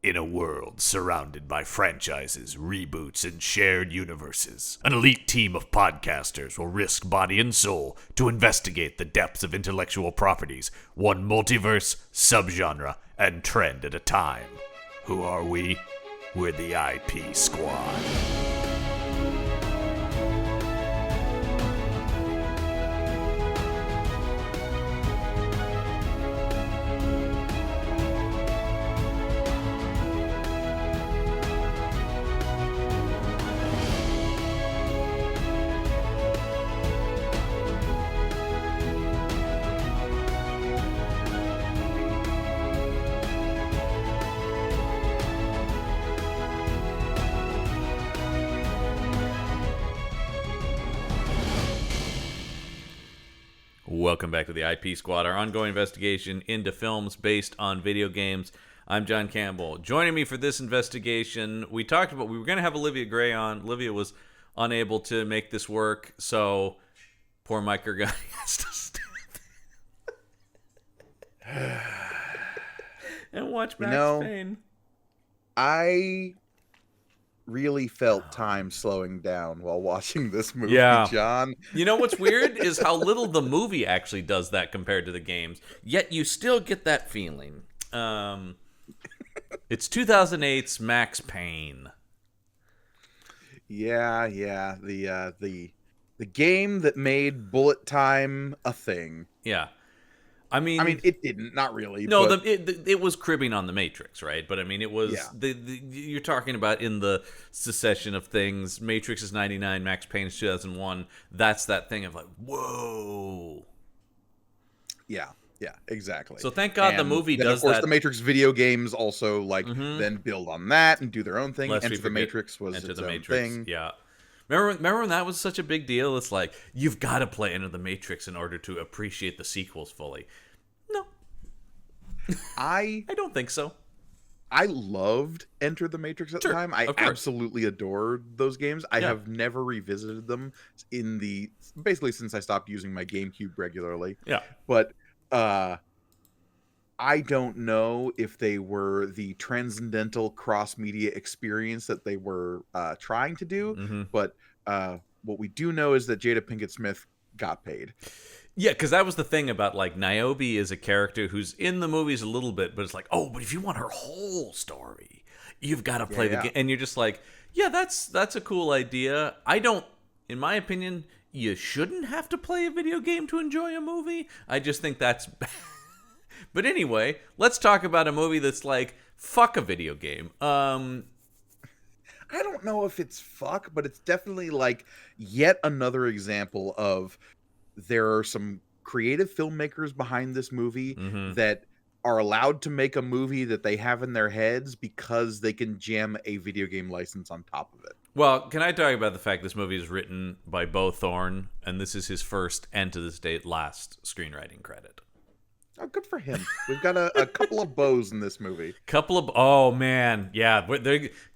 In a world surrounded by franchises, reboots, and shared universes, an elite team of podcasters will risk body and soul to investigate the depths of intellectual properties, one multiverse, subgenre, and trend at a time. Who are we? We're the IP Squad. Welcome back to the IP Squad, our ongoing investigation into films based on video games. I'm John Campbell. Joining me for this investigation, we were going to have Olivia Gray on. Olivia was unable to make this work, so poor Mike Gorgone has to step and watch Max Payne. I really felt time slowing down while watching this movie, John. You know what's weird is how little the movie actually does that compared to the games, yet you still get that feeling. It's 2008's Max Payne. Yeah, the game that made bullet time a thing. Yeah. I mean, it didn't. Not really. No, but it was cribbing on the Matrix, right? But I mean, it was you're talking about in the succession of things. Matrix is 99, Max Payne is 2001. That's that thing of like, whoa. Yeah, exactly. So thank God the movie does that. Of course, the Matrix video games also then build on that and do their own thing. Enter the Matrix was its own thing. Yeah. Remember when that was such a big deal? It's like, you've got to play Enter the Matrix in order to appreciate the sequels fully. No. I don't think so. I loved Enter the Matrix at the time. I absolutely adored those games. I have never revisited them basically since I stopped using my GameCube regularly. Yeah. But I don't know if they were the transcendental cross-media experience that they were trying to do, but what we do know is that Jada Pinkett Smith got paid. Yeah, because that was the thing about, like, Niobe is a character who's in the movies a little bit, but it's like, oh, but if you want her whole story, you've got to play the game. And you're just like, yeah, that's a cool idea. In my opinion, you shouldn't have to play a video game to enjoy a movie. I just think that's But anyway, let's talk about a movie that's like, fuck a video game. I don't know if it's fuck, but it's definitely like yet another example of there are some creative filmmakers behind this movie that are allowed to make a movie that they have in their heads because they can jam a video game license on top of it. Well, can I talk about the fact this movie is written by Bo Thorne, and this is his first and to this date last screenwriting credit. Oh, good for him. We've got a couple of bows in this movie. Oh, man. Yeah.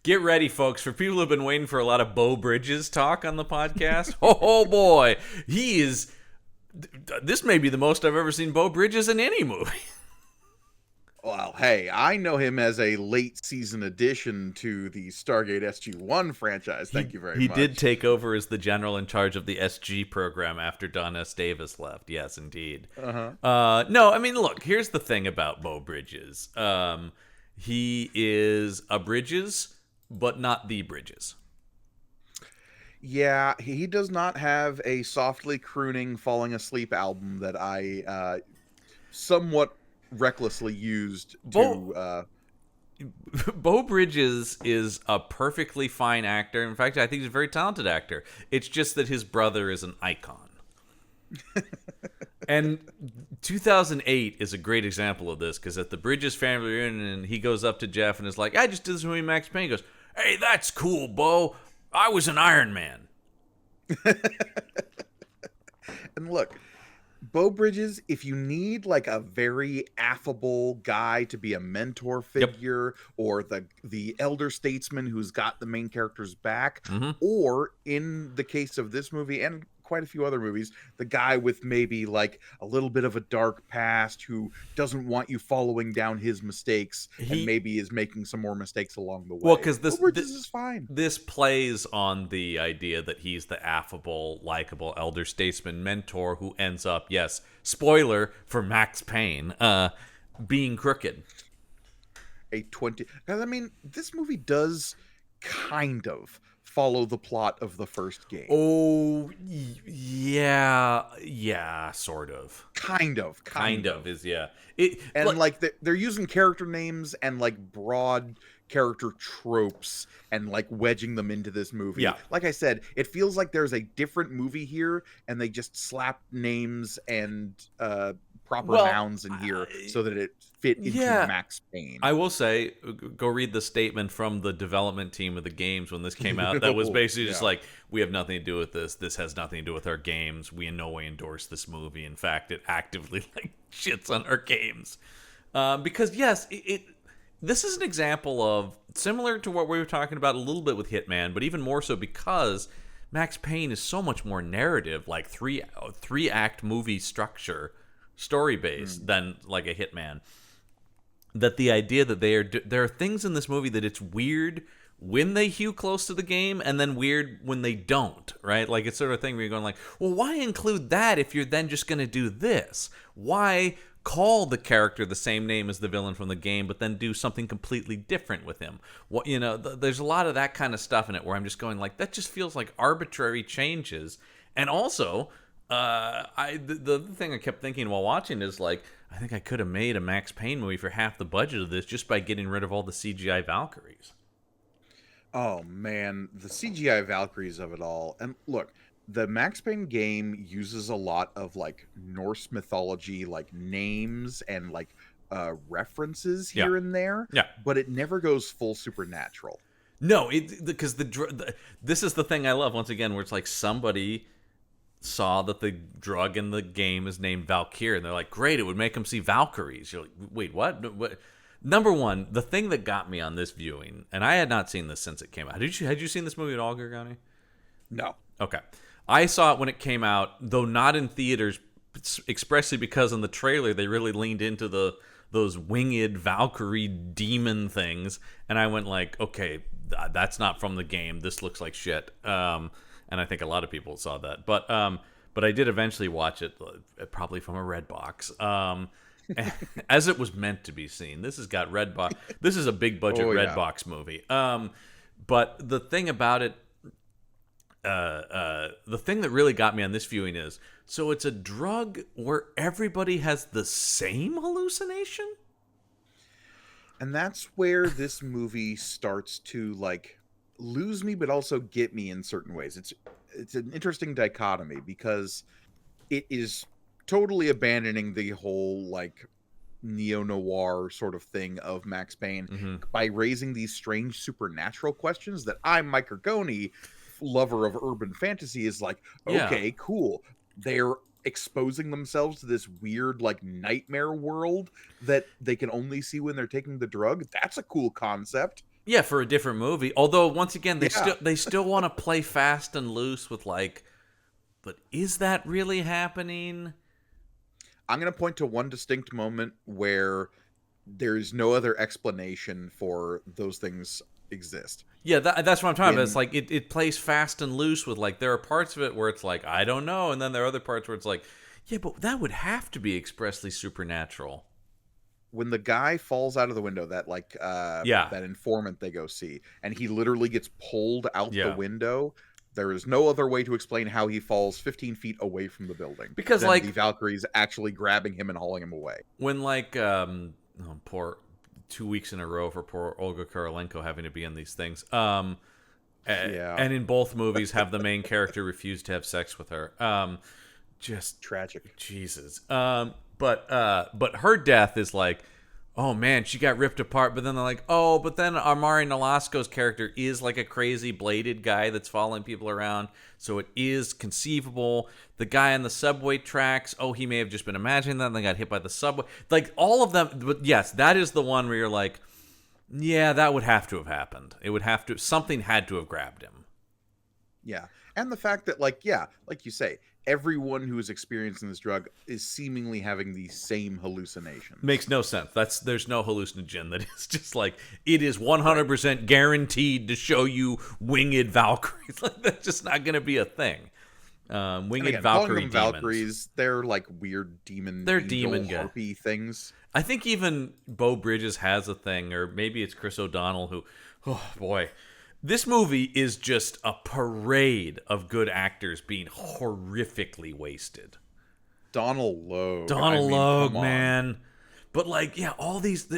Get ready, folks. For people who have been waiting for a lot of Beau Bridges talk on the podcast. Oh, boy. This may be the most I've ever seen Beau Bridges in any movie. Well, hey, I know him as a late season addition to the Stargate SG-1 franchise. Thank you very much. He did take over as the general in charge of the SG program after Don S. Davis left. Yes, indeed. No, I mean, look, here's the thing about Beau Bridges. He is a Bridges, but not the Bridges. Yeah, he does not have a softly crooning falling asleep album that I somewhat recklessly used to Beau Bridges is a perfectly fine actor. In fact, I think he's a very talented actor. It's just that his brother is an icon. And 2008 is a great example of this, because at the Bridges family reunion, he goes up to Jeff and is like, I just did this movie Max Payne. He goes, hey, that's cool, Beau. I was an Iron Man. And look, Beau Bridges, if you need like a very affable guy to be a mentor figure, or the elder statesman who's got the main character's back, or in the case of this movie, and quite a few other movies, the guy with maybe like a little bit of a dark past who doesn't want you following down his mistakes and maybe is making some more mistakes along the way. Well, because Bridges is fine. This plays on the idea that he's the affable, likable elder statesman mentor who ends up, yes, spoiler for Max Payne, being crooked. I mean, this movie does kind of follow the plot of the first game. Oh, yeah, sort of. Kind of is, yeah. They're using character names and like broad character tropes and like wedging them into this movie. Yeah. Like I said, it feels like there's a different movie here and they just slapped names and proper nouns in here so that it fit into Max Payne. I will say, go read the statement from the development team of the games when this came out. That was basically just like, we have nothing to do with this. This has nothing to do with our games. We in no way endorse this movie. In fact, it actively like shits on our games. Because yes, this is an example of, similar to what we were talking about a little bit with Hitman, but even more so because Max Payne is so much more narrative, like three-act movie structure, story-based, than like a Hitman. That the idea that there are things in this movie that it's weird when they hew close to the game and then weird when they don't, right? Like it's sort of a thing where you're going like, well, why include that if you're then just going to do this? Why call the character the same name as the villain from the game, but then do something completely different with him? What, there's a lot of that kind of stuff in it where I'm just going like, that just feels like arbitrary changes. And also, the thing I kept thinking while watching is like, I think I could have made a Max Payne movie for half the budget of this just by getting rid of all the CGI Valkyries. Oh man, the CGI Valkyries of it all. And look, the Max Payne game uses a lot of like Norse mythology, like names and like references here and there. Yeah, but it never goes full supernatural. No, because this is the thing I love once again, where it's like somebody saw that the drug in the game is named Valkyrie, and they're like, great, it would make them see Valkyries. You're like, wait, what? Number one, the thing that got me on this viewing, and I had not seen this since it came out. Had you seen this movie at all, Gorgone? No. Okay. I saw it when it came out, though not in theaters, expressly because in the trailer they really leaned into those winged Valkyrie demon things, and I went like, okay, that's not from the game. This looks like shit. And I think a lot of people saw that. But I did eventually watch it, probably from a red box. As it was meant to be seen. This has got Redbox. This is a big budget Redbox movie. But the thing about it, the thing that really got me on this viewing is, so it's a drug where everybody has the same hallucination? And that's where this movie starts to like lose me, but also get me in certain ways. It's an interesting dichotomy because it is totally abandoning the whole like neo-noir sort of thing of Max Payne by raising these strange supernatural questions that I'm, Mike Gorgone, lover of urban fantasy, is like, okay, cool. They're exposing themselves to this weird like nightmare world that they can only see when they're taking the drug. That's a cool concept. Yeah, for a different movie. Although once again, they still want to play fast and loose with like, but is that really happening? I'm going to point to one distinct moment where there's no other explanation for those things exist. Yeah, that's what I'm talking about. It's like it plays fast and loose with like, there are parts of it where it's like, I don't know. And then there are other parts where it's like, yeah, but that would have to be expressly supernatural. When the guy falls out of the window, that like that informant they go see, and he literally gets pulled out the window, there is no other way to explain how he falls 15 feet away from the building. Because like the Valkyries actually grabbing him and hauling him away. When like poor 2 weeks in a row for poor Olga Kurylenko having to be in these things. And in both movies have the main character refuse to have sex with her. Just tragic. Jesus. But her death is like, oh man, she got ripped apart. But then they're like, oh, but then Amari Nolasco's character is like a crazy bladed guy that's following people around. So it is conceivable. The guy on the subway tracks, oh, he may have just been imagining that and they got hit by the subway. Like all of them. But yes, that is the one where you're like, yeah, that would have to have happened. It would have to, something had to have grabbed him. Yeah. And the fact that, like, yeah, like you say, everyone who is experiencing this drug is seemingly having the same hallucinations. Makes no sense. There's no hallucinogen that is just like, it is 100% Right. guaranteed to show you winged Valkyries. Like, that's just not going to be a thing. And Winged again, calling Valkyrie them demons. Valkyries, they're like weird They're angel, demon guy. harpy things. I think even Beau Bridges has a thing, or maybe it's Chris O'Donnell who, oh boy. This movie is just a parade of good actors being horrifically wasted. Donald Logue. Donald Logue, come on. man. But like, yeah, all these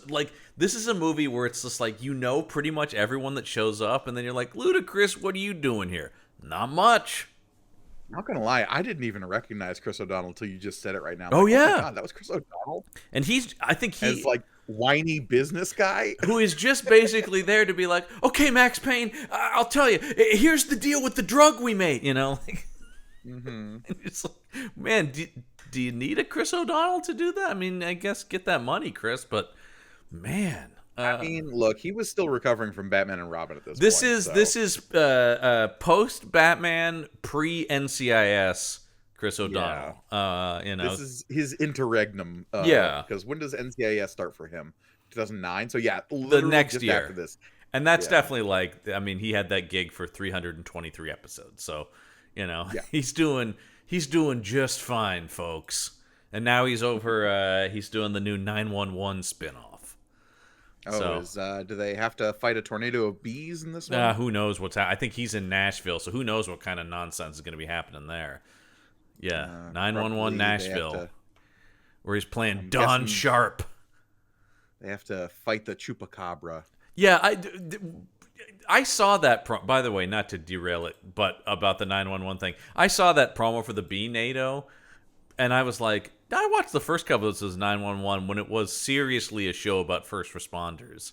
like, this is a movie where it's just like, you know, pretty much everyone that shows up, and then you're like, Ludacris, what are you doing here? Not much. Not gonna lie, I didn't even recognize Chris O'Donnell until you just said it right now. Oh, like, yeah. oh my God, that was Chris O'Donnell. And I think he as like whiny business guy who is just basically there to be like, okay, Max Payne, I'll tell you, here's the deal with the drug we made, you know? Like, it's like, man, do you need a Chris O'Donnell to do that? I mean, I guess get that money, Chris, but man. I mean, look, he was still recovering from Batman and Robin at this point. This is post Batman, pre NCIS Chris O'Donnell. You know, this is his interregnum. Because when does NCIS start for him? 2009. So yeah, the next just year after this. And that's definitely like, I mean, he had that gig for 323 episodes. So, you know, he's doing just fine, folks. And now he's over. He's doing the new 911 spinoff. Oh, do they have to fight a tornado of bees in this one? Who knows what's happening? I think he's in Nashville, so who knows what kind of nonsense is going to be happening there. Yeah, 911 Nashville, where he's playing Don Sharp. They have to fight the Chupacabra. Yeah, I saw that. By the way, not to derail it, but about the 911 thing, I saw that promo for the B-NATO, and I was like, I watched the first couple of those 911 when it was seriously a show about first responders.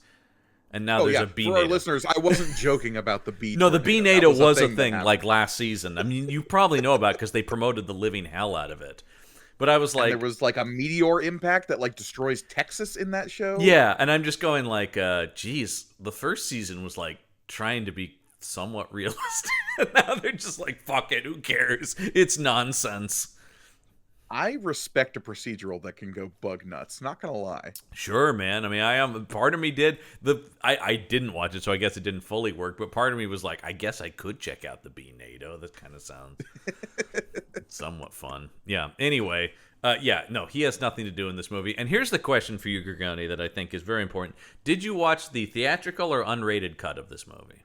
And now there's a B-NATO. For our listeners, I wasn't joking about the B. No, the B-NATO was a thing like last season. I mean, you probably know about it because they promoted the living hell out of it. But I was like... And there was like a meteor impact that like destroys Texas in that show? Yeah, and I'm just going like, geez, the first season was like trying to be somewhat realistic. And now they're just like, fuck it, who cares? It's nonsense. I respect a procedural that can go bug nuts. Not gonna lie. Sure, man. I mean, I am. Part of me did I didn't watch it, so I guess it didn't fully work. But part of me was like, I guess I could check out the B-NATO. That kind of sounds somewhat fun. Yeah. Anyway, no, he has nothing to do in this movie. And here's the question for you, Gorgone, that I think is very important. Did you watch the theatrical or unrated cut of this movie?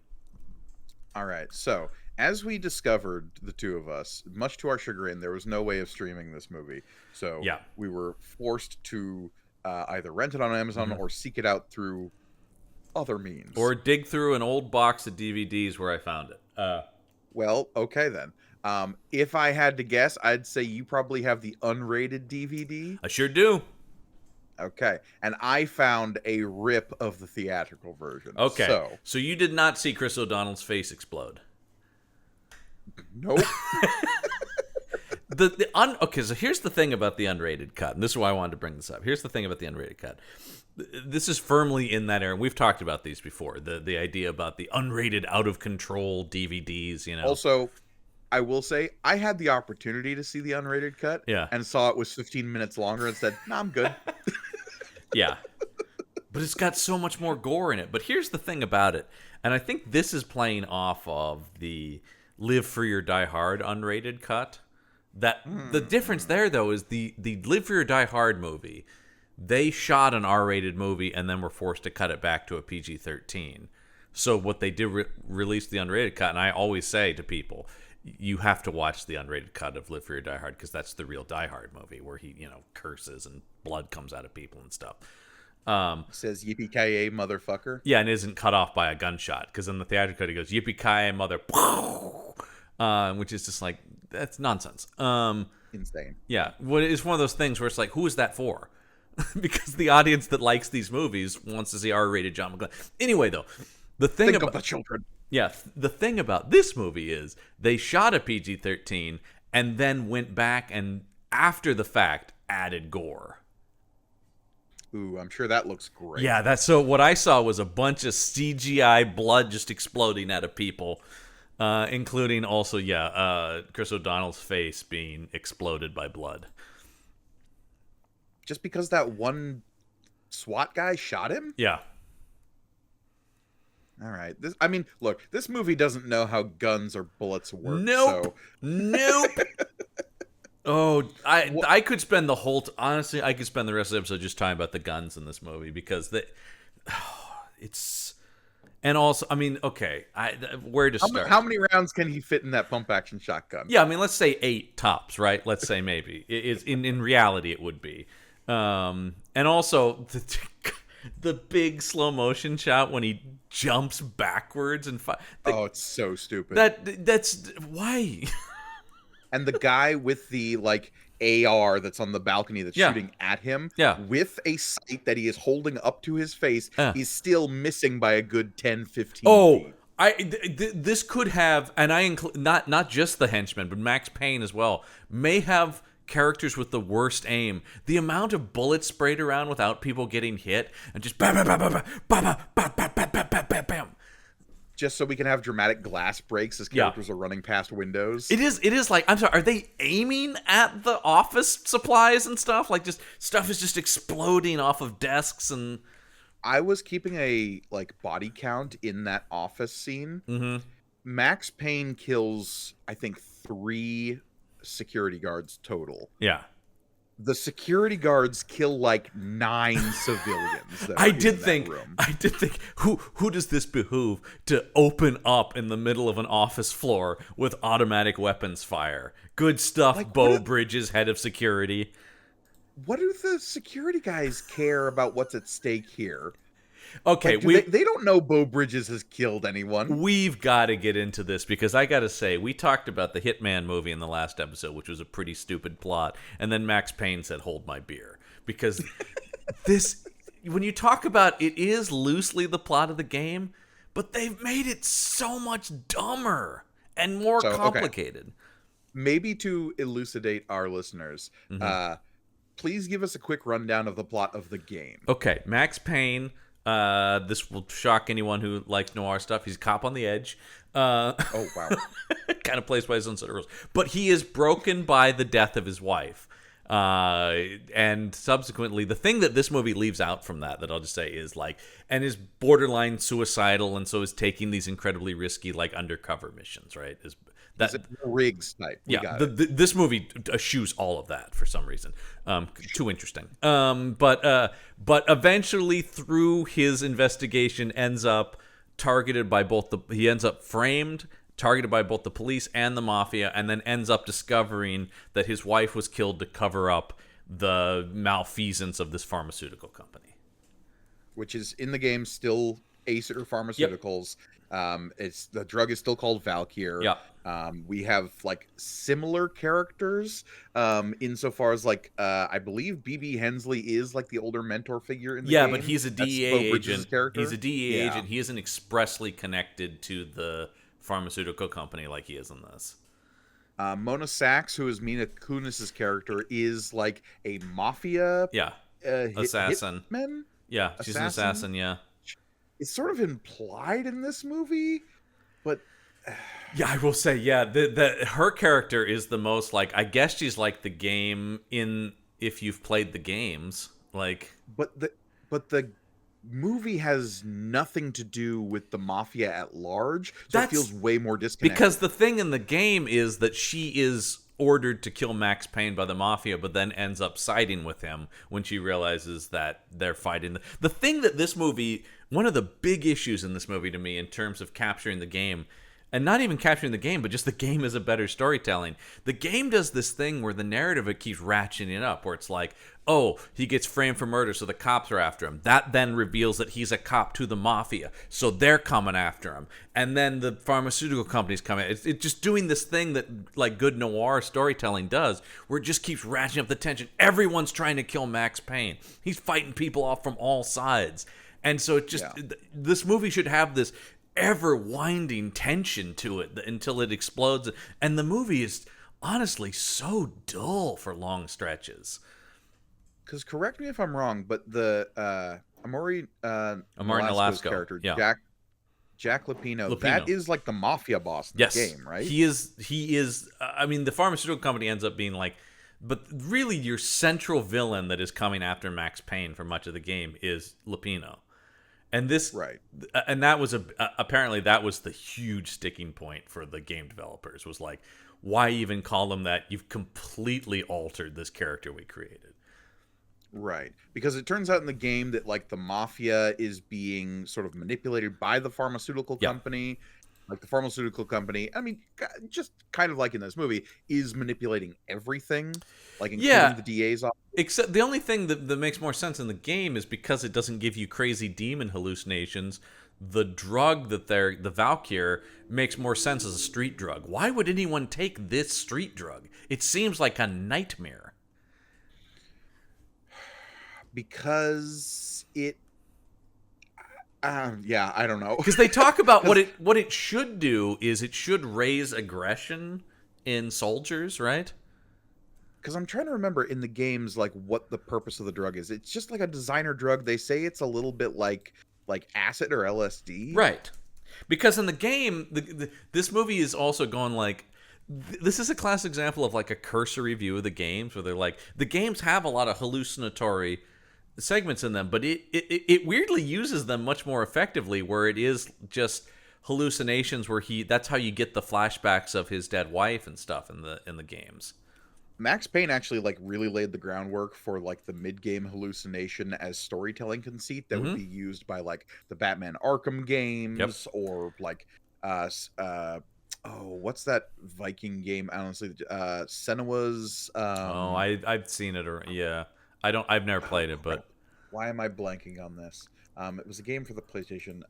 All right, so as we discovered, the two of us, much to our chagrin, there was no way of streaming this movie. So we were forced to either rent it on Amazon or seek it out through other means. Or dig through an old box of DVDs where I found it. Well, okay then. If I had to guess, I'd say you probably have the unrated DVD. I sure do. Okay, and I found a rip of the theatrical version. Okay, so you did not see Chris O'Donnell's face explode. Nope. Okay, so here's the thing about the unrated cut, and this is why I wanted to bring this up. Here's the thing about the unrated cut. This is firmly in that era. We've talked about these before. The idea about the unrated, out of control DVDs. You know. Also, I will say I had the opportunity to see the unrated cut. And saw it was 15 minutes longer and said, "Nah, I'm good." Yeah. But it's got so much more gore in it. But here's the thing about it, and I think this is playing off of the Live Free or Die Hard unrated cut. The difference there, though, is the Live Free or Die Hard movie, they shot an R-rated movie and then were forced to cut it back to a PG-13. So what they did release the unrated cut, and I always say to people, you have to watch the unrated cut of Live Free or Die Hard because that's the real Die Hard movie where he, curses and blood comes out of people and stuff. Says yippee-ki-yay, motherfucker. Yeah, and isn't cut off by a gunshot because in the theatrical cut he goes yippee-ki-yay, mother, which is just like, that's nonsense. Insane. Yeah, it's one of those things where it's like, who is that for? Because the audience that likes these movies wants to see R-rated John McClane. Anyway, though, the thing about the children. Yeah, the thing about this movie is they shot a PG-13 and then went back and after the fact added gore. Ooh, I'm sure that looks great. Yeah, so what I saw was a bunch of CGI blood just exploding out of people. Including also, Chris O'Donnell's face being exploded by blood. Just because that one SWAT guy shot him? Yeah. All right. I mean, look, this movie doesn't know how guns or bullets work. Nope. So. Nope. Oh, What? I could spend the whole honestly, I could spend the rest of the episode just talking about the guns in this movie because it's, and also, I mean, okay, where to start? How many rounds can he fit in that pump action shotgun? Yeah, I mean, let's say 8 tops, right? Let's say maybe in reality it would be, and also the big slow motion shot when he jumps backwards and oh, it's so stupid. That's why. And the guy with the like AR that's on the balcony that's shooting at him with a sight that he is holding up to his face, he's still missing by a good 10, 15 feet. This could have, and I include not just the henchman, but Max Payne as well, may have characters with the worst aim. The amount of bullets sprayed around without people getting hit, and just bam, bam, bam, bam, bam, bam, bam, bam, bam, bam, bam, bam. Just so we can have dramatic glass breaks as characters are running past windows. It is like, I'm sorry, are they aiming at the office supplies and stuff? Like, just stuff is just exploding off of desks and... I was keeping a like body count in that office scene. Mm-hmm. Max Payne kills, I think, 3 security guards total. Yeah. The security guards kill like 9 civilians. I did think, who does this behoove to open up in the middle of an office floor with automatic weapons fire? Good stuff, like, Beau Bridges, head of security. What do the security guys care about what's at stake here? Okay, like, they don't know Beau Bridges has killed anyone. We've got to get into this because I got to say, we talked about the Hitman movie in the last episode, which was a pretty stupid plot, and then Max Payne said, "Hold my beer," because this, when you talk about it, is loosely the plot of the game, but they've made it so much dumber and more complicated. Okay. Maybe to elucidate our listeners, please give us a quick rundown of the plot of the game. Okay, Max Payne. This will shock anyone who likes noir stuff. He's a cop on the edge. Oh, wow. Kind of plays by his own set of rules. But he is broken by the death of his wife. And subsequently, the thing that this movie leaves out from that I'll just say is like, and is borderline suicidal, and so is taking these incredibly risky, like, undercover missions, right? That's Riggs type. This movie eschews all of that for some reason. Too interesting. But eventually, through his investigation, ends up targeted by he ends up framed, targeted by both the police and the mafia, and then ends up discovering that his wife was killed to cover up the malfeasance of this pharmaceutical company, which is in the game still Acer Pharmaceuticals. It's the drug is still called Valkyr. We have like similar characters insofar as like I believe B.B. Hensley is like the older mentor figure in the game. But he's a DEA agent. He's a DEA agent. He isn't expressly connected to the pharmaceutical company like he is in this. Mona Sachs, who is Mila Kunis's character, is like a mafia assassin. Hitman? Yeah, she's an assassin, yeah. It's sort of implied in this movie, but yeah, I will say, her character is the most like, I guess she's like the game in if you've played the games, like. But the movie has nothing to do with the mafia at large, so it feels way more disconnected. Because the thing in the game is that she is ordered to kill Max Payne by the mafia, but then ends up siding with him when she realizes that they're fighting. The thing that this movie, one of the big issues in this movie to me in terms of capturing the game, and not even capturing the game, but just the game is a better storytelling. The game does this thing where the narrative, it keeps ratcheting it up, where it's like, oh, he gets framed for murder, so the cops are after him. That then reveals that he's a cop to the mafia, so they're coming after him. And then the pharmaceutical company's coming. It's just doing this thing that like good noir storytelling does, where it just keeps ratcheting up the tension. Everyone's trying to kill Max Payne. He's fighting people off from all sides. And so it just, this movie should have this ever-winding tension to it until it explodes. And the movie is honestly so dull for long stretches. Because correct me if I'm wrong, but the Amaury Nolasco's character, Jack, Jack Lupino. That Lupino. is like the mafia boss in the Yes, game, right? he is. He is. I mean, the pharmaceutical company ends up being like, but really, your central villain that is coming after Max Payne for much of the game is Lupino, and this, Right. and that was apparently that was the huge sticking point for the game developers. Was like, why even call him that? You've completely altered this character we created. Right. Because it turns out in the game that like the mafia is being sort of manipulated by the pharmaceutical Yeah. company. Like the pharmaceutical company, I mean, just kind of like in this movie, is manipulating everything, like including the DA's office. Except the only thing that makes more sense in the game is because it doesn't give you crazy demon hallucinations. The drug that the Valkyr makes more sense as a street drug. Why would anyone take this street drug? It seems like a nightmare. Because it yeah, I don't know. Because they talk about what it should do is it should raise aggression in soldiers, right? Because I'm trying to remember in the games like what the purpose of the drug is. It's just like a designer drug. They say it's a little bit like acid or LSD. Right. Because in the game, this movie is also going like, this is a classic example of like a cursory view of the games where they're like, the games have a lot of hallucinatory segments in them, but it weirdly uses them much more effectively, where it is just hallucinations where that's how you get the flashbacks of his dead wife and stuff in the games. Max Payne actually like really laid the groundwork for like the mid-game hallucination as storytelling conceit that would be used by like the Batman Arkham games or like what's that Viking game? Honestly, Senua's. I've seen it, or yeah. I've never played it, but why am I blanking on this? It was a game for the PlayStation.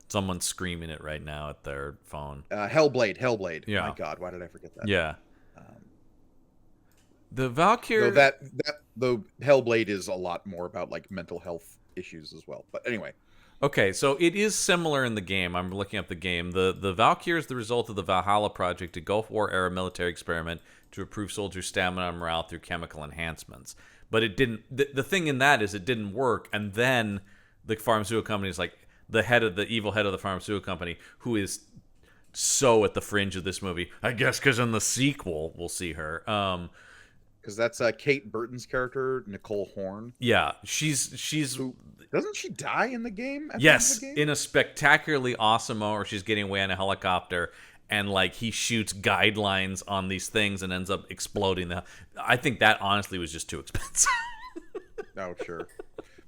Someone's screaming it right now at their phone. Hellblade. Yeah. My God, why did I forget that? Yeah. The Valkyr. Though Hellblade is a lot more about like mental health issues as well. But anyway. Okay, so it is similar in the game. I'm looking up the game. The Valkyr is the result of the Valhalla project, a Gulf War era military experiment to improve soldiers' stamina and morale through chemical enhancements. But it didn't. The thing in that is it didn't work. And then the pharmaceutical company is like the evil head of the pharmaceutical company, who is so at the fringe of this movie. I guess because in the sequel we'll see her. Because that's Kate Burton's character, Nicole Horn. Yeah, she's. Doesn't she die in the game? Yes, in a spectacularly awesome moment where she's getting away on a helicopter, and like he shoots guidelines on these things and ends up exploding. I think that honestly was just too expensive. Oh, sure.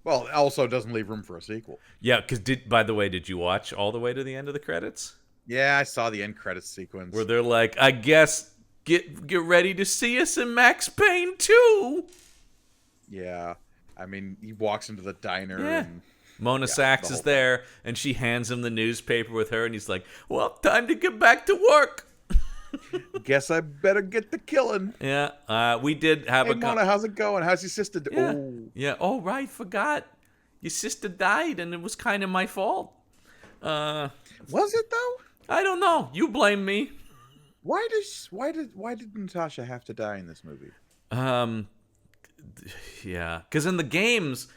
Well, it also doesn't leave room for a sequel. Yeah, because by the way, did you watch all the way to the end of the credits? Yeah, I saw the end credits sequence where they're like, I guess. Get ready to see us in Max Payne 2. Yeah. I mean, he walks into the diner and Mona Sachs is there, and she hands him the newspaper with her, and he's like, well, time to get back to work. Guess I better get to killing. Yeah, we did have Mona, how's it going? How's your sister doing? Yeah. Oh, right, forgot. Your sister died, and it was kind of my fault. Was it, though? I don't know. You blame me. Why did Natasha have to die in this movie? Yeah, because in the games,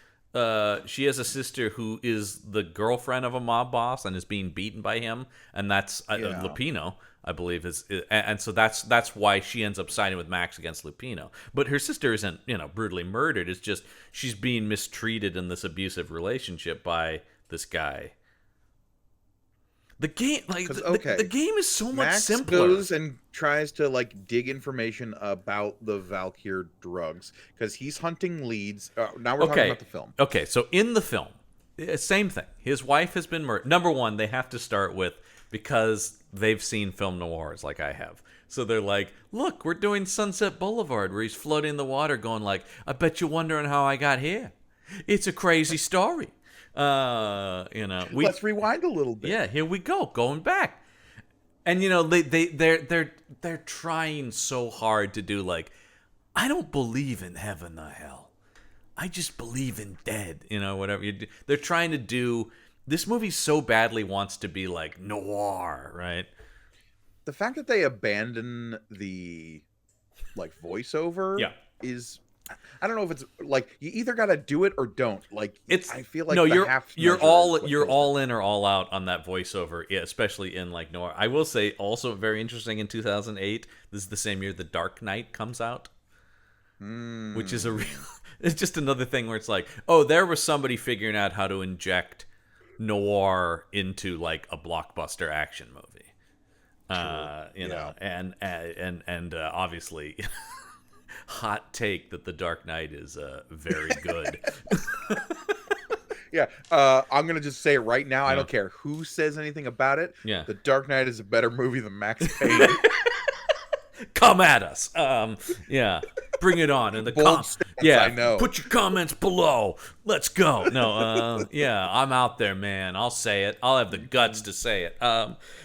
she has a sister who is the girlfriend of a mob boss and is being beaten by him, and that's Lupino, I believe, and so that's why she ends up siding with Max against Lupino. But her sister isn't, brutally murdered. It's just she's being mistreated in this abusive relationship by this guy. The game, the game is so much simpler. Max goes and tries to dig information about the Valkyr drugs because he's hunting leads. Now we're talking about the film. Okay, so in the film, same thing. His wife has been murdered. Number one, they have to start with because they've seen film noirs like I have. So they're like, look, we're doing Sunset Boulevard where he's floating in the water going like, I bet you're wondering how I got here. It's a crazy story. Let's rewind a little bit. Yeah, here we go, going back. And they're trying so hard to do I don't believe in heaven or hell. I just believe in dead, whatever you do. They're trying to do this movie so badly wants to be noir, right? The fact that they abandon the voiceover is I don't know if it's like you either got to do it or don't. Like It's I feel like no, the half measure is what you're kills all it. in or all out on that voiceover, yeah, especially in like noir. I will say also very interesting in 2008. This is the same year The Dark Knight comes out, which is a real. It's just another thing where it's like, oh, there was somebody figuring out how to inject noir into like a blockbuster action movie. You know, and obviously, hot take that The Dark Knight is very good. Yeah, I'm gonna just say it right now. I Yeah. don't care who says anything about it. Yeah. The Dark Knight is a better movie than Max Payne. Come at us. Yeah. Bring it on in the Bold stance, yeah. I know. Put your comments below. Let's go. No, yeah, I'm out there, man. I'll say it. I'll have the guts to say it.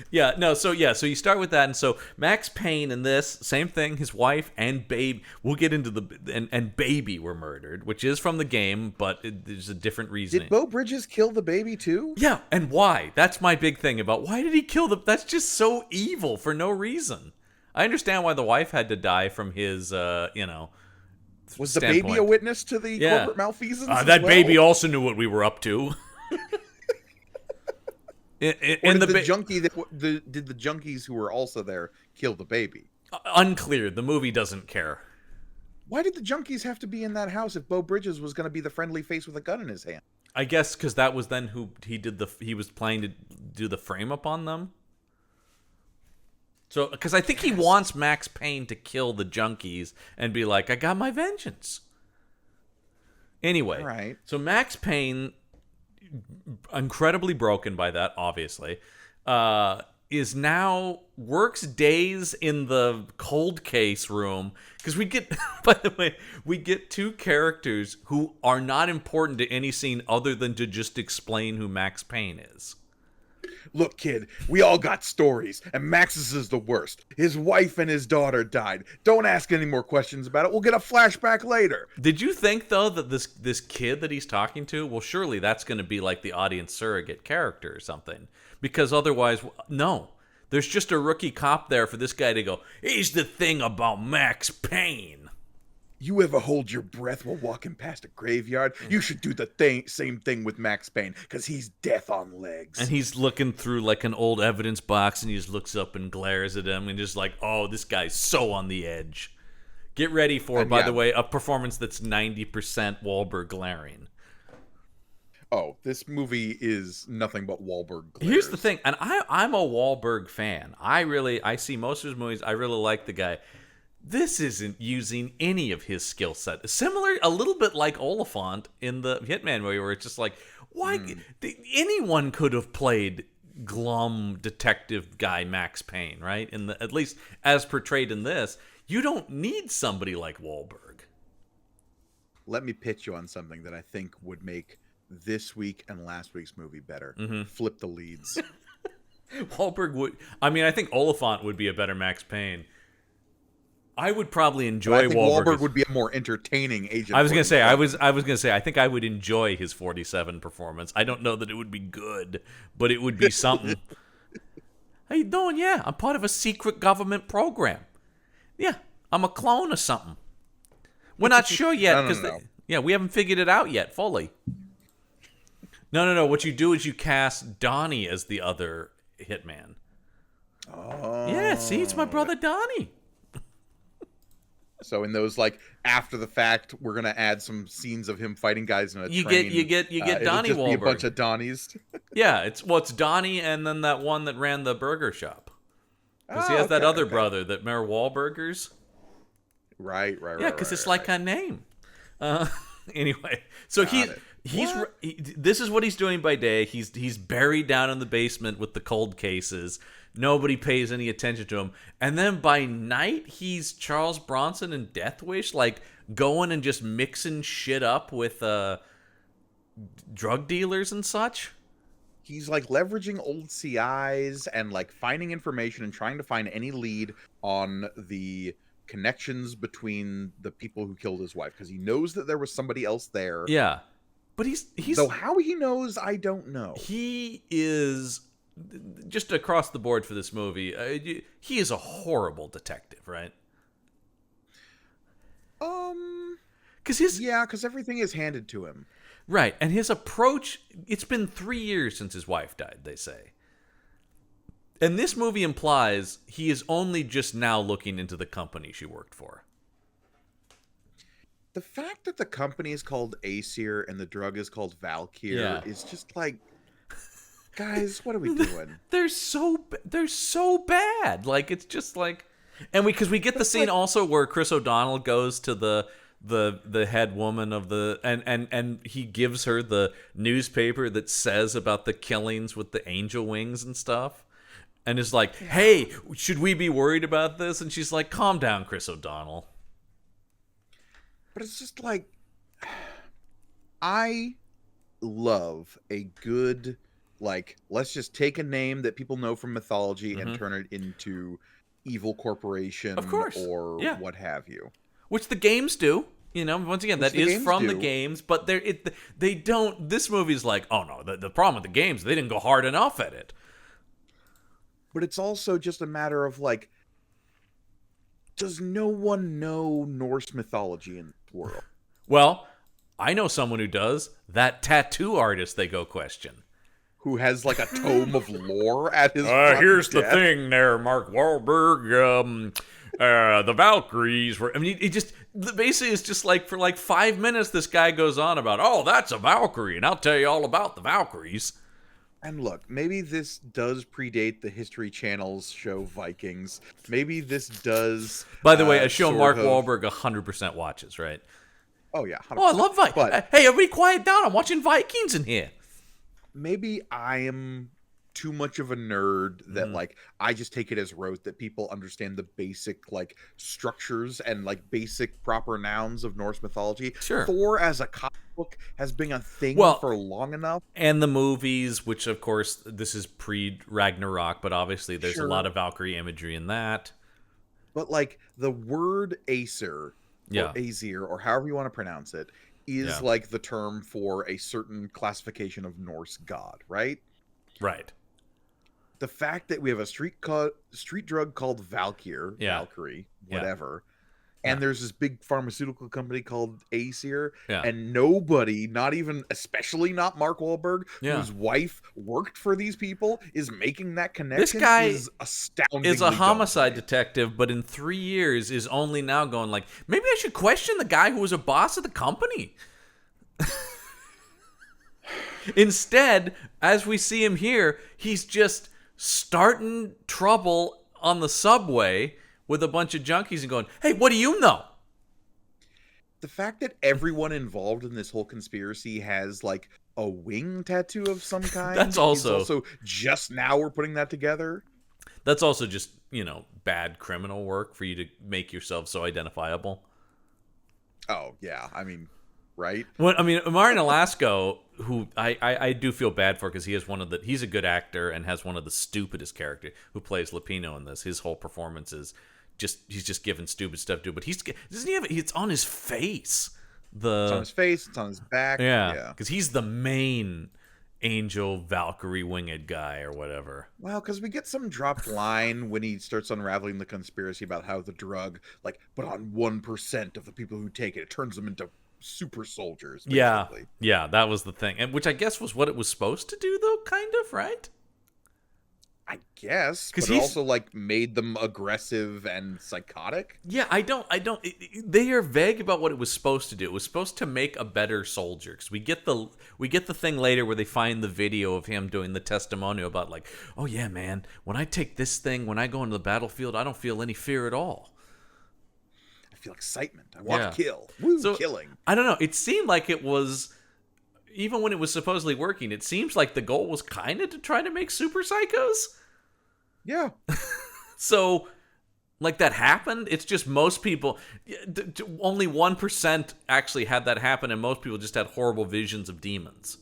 Yeah, no, so you start with that, and so Max Payne in this, same thing, his wife and babe, we'll get into and baby were murdered, which is from the game, but there's a different reasoning. Did Beau Bridges kill the baby too? Yeah, and why? That's my big thing about why did he kill that's just so evil for no reason. I understand why the wife had to die from his, Was the baby a witness to the corporate malfeasance? That baby also knew what we were up to. Did the junkies who were also there kill the baby? Unclear. The movie doesn't care. Why did the junkies have to be in that house if Beau Bridges was going to be the friendly face with a gun in his hand? I guess because that was then who he was planning to do the frame up on them. So, because I think he wants Max Payne to kill the junkies and be like, I got my vengeance. Anyway, right. So Max Payne, incredibly broken by that, obviously, is now works days in the cold case room. Because we get, by the way, we get two characters who are not important to any scene other than to just explain who Max Payne is. Look, kid, we all got stories, and Max's is the worst. His wife and his daughter died. Don't ask any more questions about it. We'll get a flashback later. Did you think, though, that this kid that he's talking to, well, surely that's going to be like the audience surrogate character or something. Because otherwise, no. There's just a rookie cop there for this guy to go, here's the thing about Max Payne. You ever hold your breath while walking past a graveyard? You should do the same thing with Max Payne, because he's death on legs. And he's looking through like an old evidence box, and he just looks up and glares at him, and just like, oh, this guy's so on the edge. Get ready for, by the way, a performance that's 90% Wahlberg glaring. Oh, this movie is nothing but Wahlberg glares. Here's the thing, and I'm a Wahlberg fan. I see most of his movies. I really like the guy. This isn't using any of his skill set. Similar, a little bit like Oliphant in the Hitman movie, where it's just like, why? Anyone could have played glum detective guy Max Payne, right? At least as portrayed in this, you don't need somebody like Wahlberg. Let me pitch you on something that I think would make this week and last week's movie better. Flip the leads. Wahlberg would. I mean, I think Oliphant would be a better Max Payne. I would probably enjoy I think Wahlberg would be a more entertaining agent. I was gonna say I was gonna say I think I would enjoy his 47 performance. I don't know that it would be good, but it would be something. How you doing? Yeah, I'm part of a secret government program. Yeah, I'm a clone or something. We're not sure yet because we haven't figured it out yet fully. No. What you do is you cast Donnie as the other hitman. Oh. Yeah, see, it's my brother Donnie. So in those, like, after the fact, we're gonna add some scenes of him fighting guys in a train. You get Donnie Wahlberg. Be a bunch Wahlberg. of Donnies. Yeah, it's Donnie and then that one that ran the burger shop. Because he has that other brother that Mayor Wahlburgers. Right. Yeah, because it's like a name. Anyway, so this is what he's doing by day. He's buried down in the basement with the cold cases. Nobody pays any attention to him. And then by night, he's Charles Bronson in Death Wish, like going and just mixing shit up with drug dealers and such. He's like leveraging old CIs and like finding information and trying to find any lead on the connections between the people who killed his wife, because he knows that there was somebody else there. Yeah. But he's though how he knows, I don't know. He is just across the board for this movie. He is a horrible detective, right? Because everything is handed to him. Right, and his approach, it's been 3 years since his wife died, they say. And this movie implies he is only just now looking into the company she worked for. The fact that the company is called Aesir and the drug is called Valkyr is just like, guys, what are we doing? They're so bad. Like, it's just like, and because we get the scene also where Chris O'Donnell goes to the head woman of the and he gives her the newspaper that says about the killings with the angel wings and stuff, and is like, hey, should we be worried about this? And she's like, calm down, Chris O'Donnell. But it's just like, I love a good, like, let's just take a name that people know from mythology and turn it into evil corporation, of course, or what have you. Which the games do. You know, once again, that is from the games, but they don't. This movie's like, oh no, the problem with the games, they didn't go hard enough at it. But it's also just a matter of like, does no one know Norse mythology in the world? Well, I know someone who does. That tattoo artist they go question. Who has like a tome of lore at his here's the thing there, Mark Wahlberg. The Valkyries were... I mean, he just... Basically, it's just like, for like 5 minutes, this guy goes on about, oh, that's a Valkyrie, and I'll tell you all about the Valkyries. And look, maybe this does predate the History Channel's show Vikings. Maybe this does... By the way, a show Mark Wahlberg 100% watches, right? Oh, yeah. 100%. Oh, I love Vikings. But hey, everybody quiet down. I'm watching Vikings in here. Maybe I am too much of a nerd that like I just take it as rote that people understand the basic like structures and like basic proper nouns of Norse mythology. Sure. Thor as a comic book has been a thing for long enough. And the movies, which of course this is pre-Ragnarok, but obviously there's a lot of Valkyrie imagery in that. But like the word Aesir or Aesir or however you want to pronounce it is like the term for a certain classification of Norse god, right? Right. The fact that we have a street drug called Valkyrie, whatever, and there's this big pharmaceutical company called Aesir, and nobody, not even, especially not Mark Wahlberg, whose wife worked for these people, is making that connection. This guy is astounding. Is a homicide detective, but in 3 years is only now going like, maybe I should question the guy who was a boss of the company. Instead, as we see him here, he's just starting trouble on the subway with a bunch of junkies and going, hey, what do you know? The fact that everyone involved in this whole conspiracy has like a wing tattoo of some kind. That's also just now we're putting that together. That's also just, bad criminal work for you to make yourself so identifiable. Oh, yeah. I mean, right? Well, I mean, Marian Alasko, who I do feel bad for because he's a good actor and has one of the stupidest characters who plays Lupino in this. His whole performance is he's just given stupid stuff to do, but it's on his face. It's on his face, it's on his back. Yeah. Because he's the main angel Valkyrie winged guy or whatever. Well, because we get some dropped line when he starts unraveling the conspiracy about how the drug, but on 1% of the people who take it turns them into super soldiers. Basically. Yeah, that was the thing, and which I guess was what it was supposed to do, though, kind of, right? I guess, but it also made them aggressive and psychotic. Yeah, I don't. They are vague about what it was supposed to do. It was supposed to make a better soldier, because we get the thing later where they find the video of him doing the testimonial about oh yeah, man, when I take this thing, when I go into the battlefield, I don't feel any fear at all. I feel excitement. I want to kill. Woo, killing. I don't know. It seemed like it was, even when it was supposedly working, it seems like the goal was kind of to try to make super psychos. Yeah. So, that happened. It's just most people, only 1% actually had that happen, and most people just had horrible visions of demons.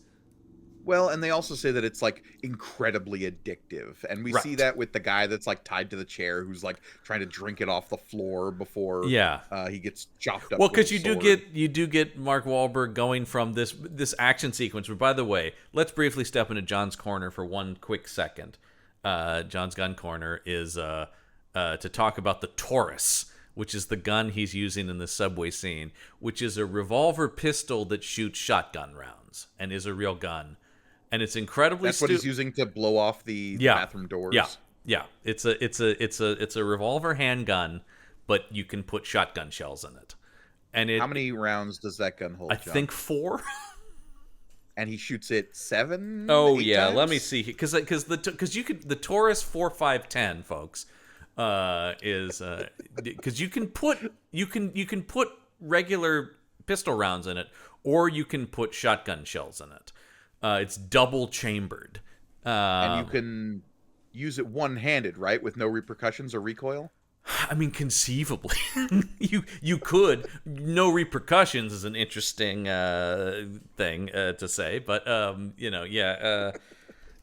Well, and they also say that it's incredibly addictive, and we see that with the guy that's tied to the chair, who's trying to drink it off the floor before he gets chopped up. Well, because you do get Mark Wahlberg going from this action sequence. But by the way, let's briefly step into John's corner for one quick second. John's gun corner is to talk about the Taurus, which is the gun he's using in the subway scene, which is a revolver pistol that shoots shotgun rounds and is a real gun. And it's incredibly That's what he's using to blow off the bathroom doors. Yeah. It's a revolver handgun, but you can put shotgun shells in it. And how many rounds does that gun hold? I think 4. And he shoots it 7. Oh yeah, times? let me see, because you could, the Taurus 4510, folks, is because you can put regular pistol rounds in it, or you can put shotgun shells in it. It's double chambered, and you can use it one-handed, right, with no repercussions or recoil. I mean, conceivably, you could. No repercussions is an interesting thing to say, but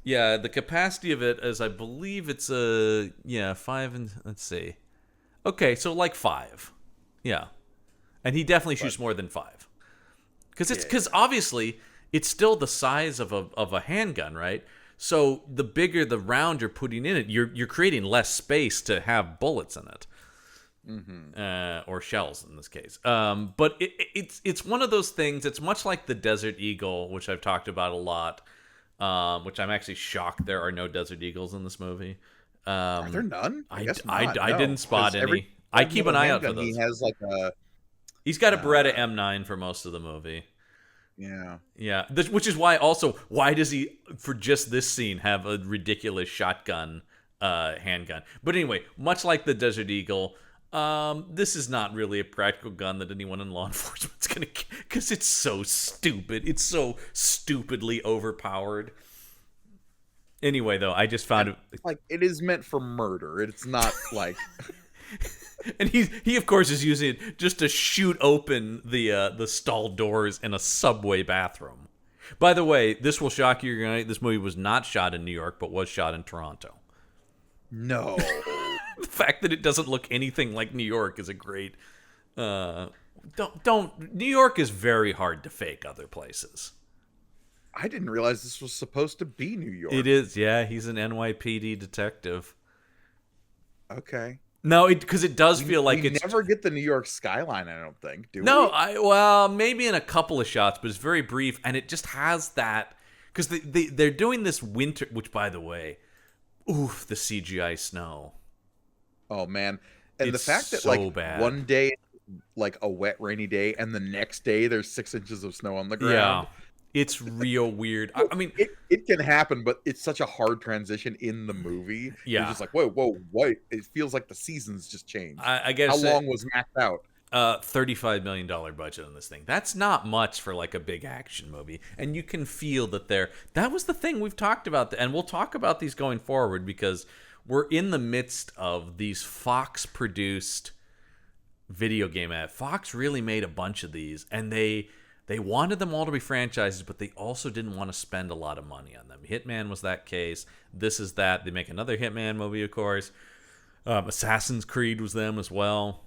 the capacity of it is, I believe it's 5 and let's see. Okay, so like 5, yeah, and he definitely shoots more than 5, because obviously it's still the size of a handgun, right? So the bigger the round you're putting in it, you're creating less space to have bullets in it, or shells in this case. But it's one of those things. It's much like the Desert Eagle, which I've talked about a lot. Which I'm actually shocked there are no Desert Eagles in this movie. Are there none? I didn't spot any. I keep an eye out for those. He has he's got a Beretta M9 for most of the movie. Yeah. Which is why does he, for just this scene, have a ridiculous shotgun handgun? But anyway, much like the Desert Eagle, this is not really a practical gun that anyone in law enforcement's gonna, because it's so stupid. It's so stupidly overpowered. Anyway, though, I just found it is meant for murder. It's not like. And he of course is using it just to shoot open the stall doors in a subway bathroom. By the way, this will shock you. This movie was not shot in New York, but was shot in Toronto. No. The fact that it doesn't look anything like New York is a great. New York is very hard to fake other places. I didn't realize this was supposed to be New York. It is, yeah. He's an NYPD detective. Okay. No, because it does feel like we never get the New York skyline, I don't think, do we? No, maybe in a couple of shots, but it's very brief, and it just has that, because they're doing this winter, which, by the way, oof, the CGI snow. Oh, man. And it's the fact that, so bad. One day, a wet, rainy day, and the next day there's 6 inches of snow on the ground. Yeah. It's real weird. I mean, it can happen, but it's such a hard transition in the movie. Yeah, you're just like, whoa, what? It feels like the seasons just changed. I guess. How long was maxed out? $35 million budget on this thing. That's not much for like a big action movie, and you can feel that that was the thing we've talked about, and we'll talk about these going forward because we're in the midst of these Fox-produced video game ads. Fox really made a bunch of these, and they wanted them all to be franchises, but they also didn't want to spend a lot of money on them. Hitman was that case. This is that. They make another Hitman movie, of course. Assassin's Creed was them as well.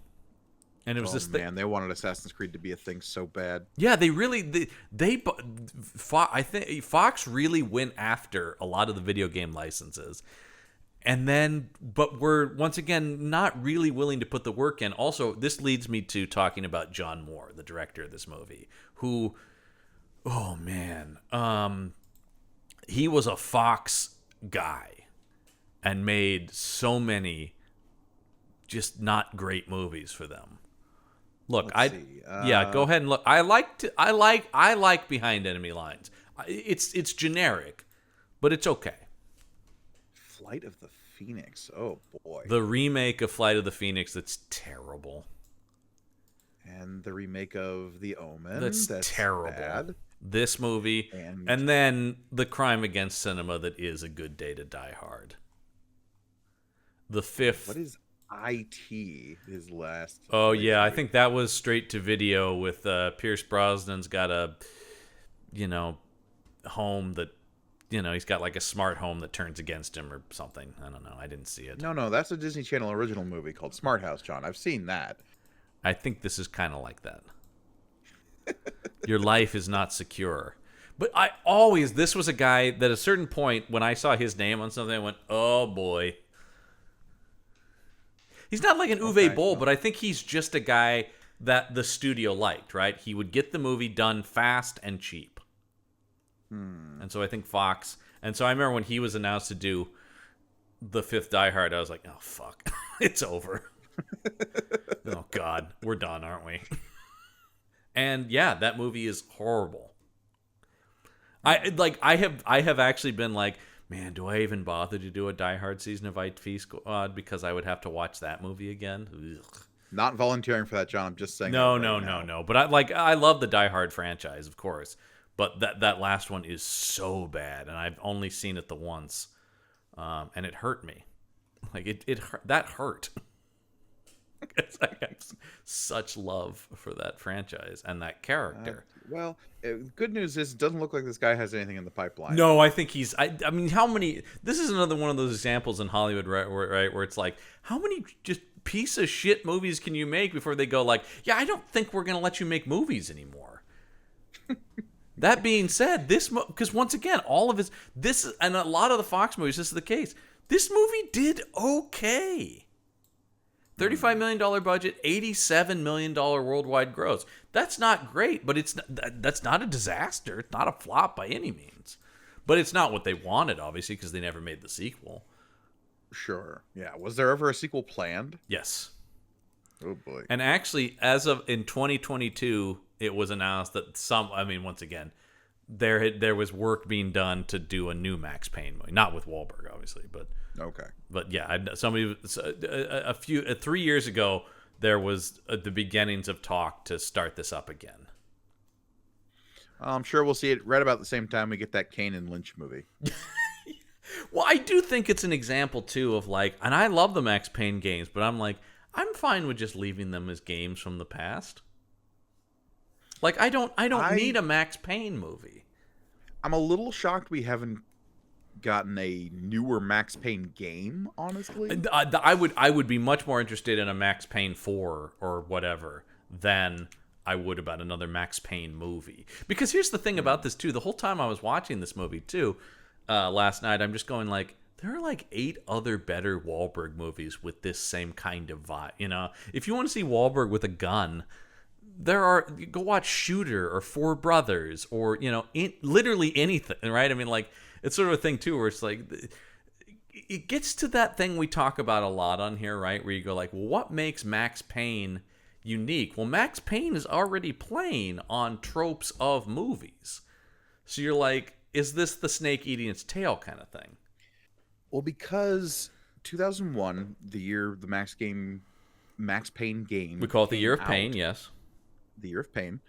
And it was this thing. Man, they wanted Assassin's Creed to be a thing so bad. Yeah, I think Fox really went after a lot of the video game licenses. And then, but we're, once again, not really willing to put the work in. Also, this leads me to talking about John Moore, the director of this movie, who, oh man, he was a Fox guy and made so many just not great movies for them. Look, yeah, go ahead and look. I like Behind Enemy Lines. It's generic, but it's okay. Flight of the Phoenix. Oh boy. The remake of Flight of the Phoenix that's terrible. And the remake of The Omen. That's terrible. Bad. This movie. And then the crime against cinema that is A Good Day to Die Hard. The fifth. What is IT, his last? Oh yeah, I think that was straight to video with Pierce Brosnan's got a, home that, he's got like a smart home that turns against him or something. I don't know. I didn't see it. No, that's a Disney Channel original movie called Smart House, John. I've seen that. I think this is kind of like that. Your life is not secure. But this was a guy that at a certain point when I saw his name on something, I went, oh boy. He's not like an Uwe Boll, but I think he's just a guy that the studio liked, right? He would get the movie done fast and cheap. And so I think Fox... And so I remember when he was announced to do the fifth Die Hard, I was like, oh, fuck. It's over. Oh, God. We're done, aren't we? And yeah, that movie is horrible. I have actually been like, man, do I even bother to do a Die Hard season of IT Squad because I would have to watch that movie again? Ugh. Not volunteering for that, John. I'm just saying. No. But I love the Die Hard franchise, of course. But that last one is so bad, and I've only seen it the once, and it hurt me. Like it hurt, that hurt. Because I have such love for that franchise and that character. Good news is it doesn't look like this guy has anything in the pipeline. No, I think he's... I mean, how many... This is another one of those examples in Hollywood, right, where it's like, how many just piece of shit movies can you make before they go like, yeah, I don't think we're going to let you make movies anymore. That being said, because once again, all of his... And a lot of the Fox movies, this is the case. This movie did okay. $35 million budget, $87 million worldwide gross. That's not great, but that's not a disaster. It's not a flop by any means. But it's not what they wanted, obviously, because they never made the sequel. Sure. Yeah. Was there ever a sequel planned? Yes. Oh, boy. And actually, as of in 2022, it was announced that once again, there was work being done to do a new Max Payne movie. Not with Wahlberg, obviously, but... Okay. But yeah, 3 years ago, there was the beginnings of talk to start this up again. I'm sure we'll see it right about the same time we get that Kane and Lynch movie. Well, I do think it's an example too of like, and I love the Max Payne games, but I'm like, I'm fine with just leaving them as games from the past. Like, I don't need a Max Payne movie. I'm a little shocked we haven't gotten a newer Max Payne game, honestly. I would be much more interested in a Max Payne 4 or whatever than I would about another Max Payne movie. Because here's the thing about this too. The whole time I was watching this movie too, last night, I'm just going like, there are like 8 other better Wahlberg movies with this same kind of vibe. You know, if you want to see Wahlberg with a gun, go watch Shooter or Four Brothers or, you know, literally anything, right? I mean, like, it's sort of a thing too where it's like, it gets to that thing we talk about a lot on here, right? Where you go like, well, what makes Max Payne unique? Well, Max Payne is already playing on tropes of movies. So you're like, is this the snake eating its tail kind of thing? Well, because 2001, the year the Max Payne game... We call it the Year of Pain, yes. The Year of Pain.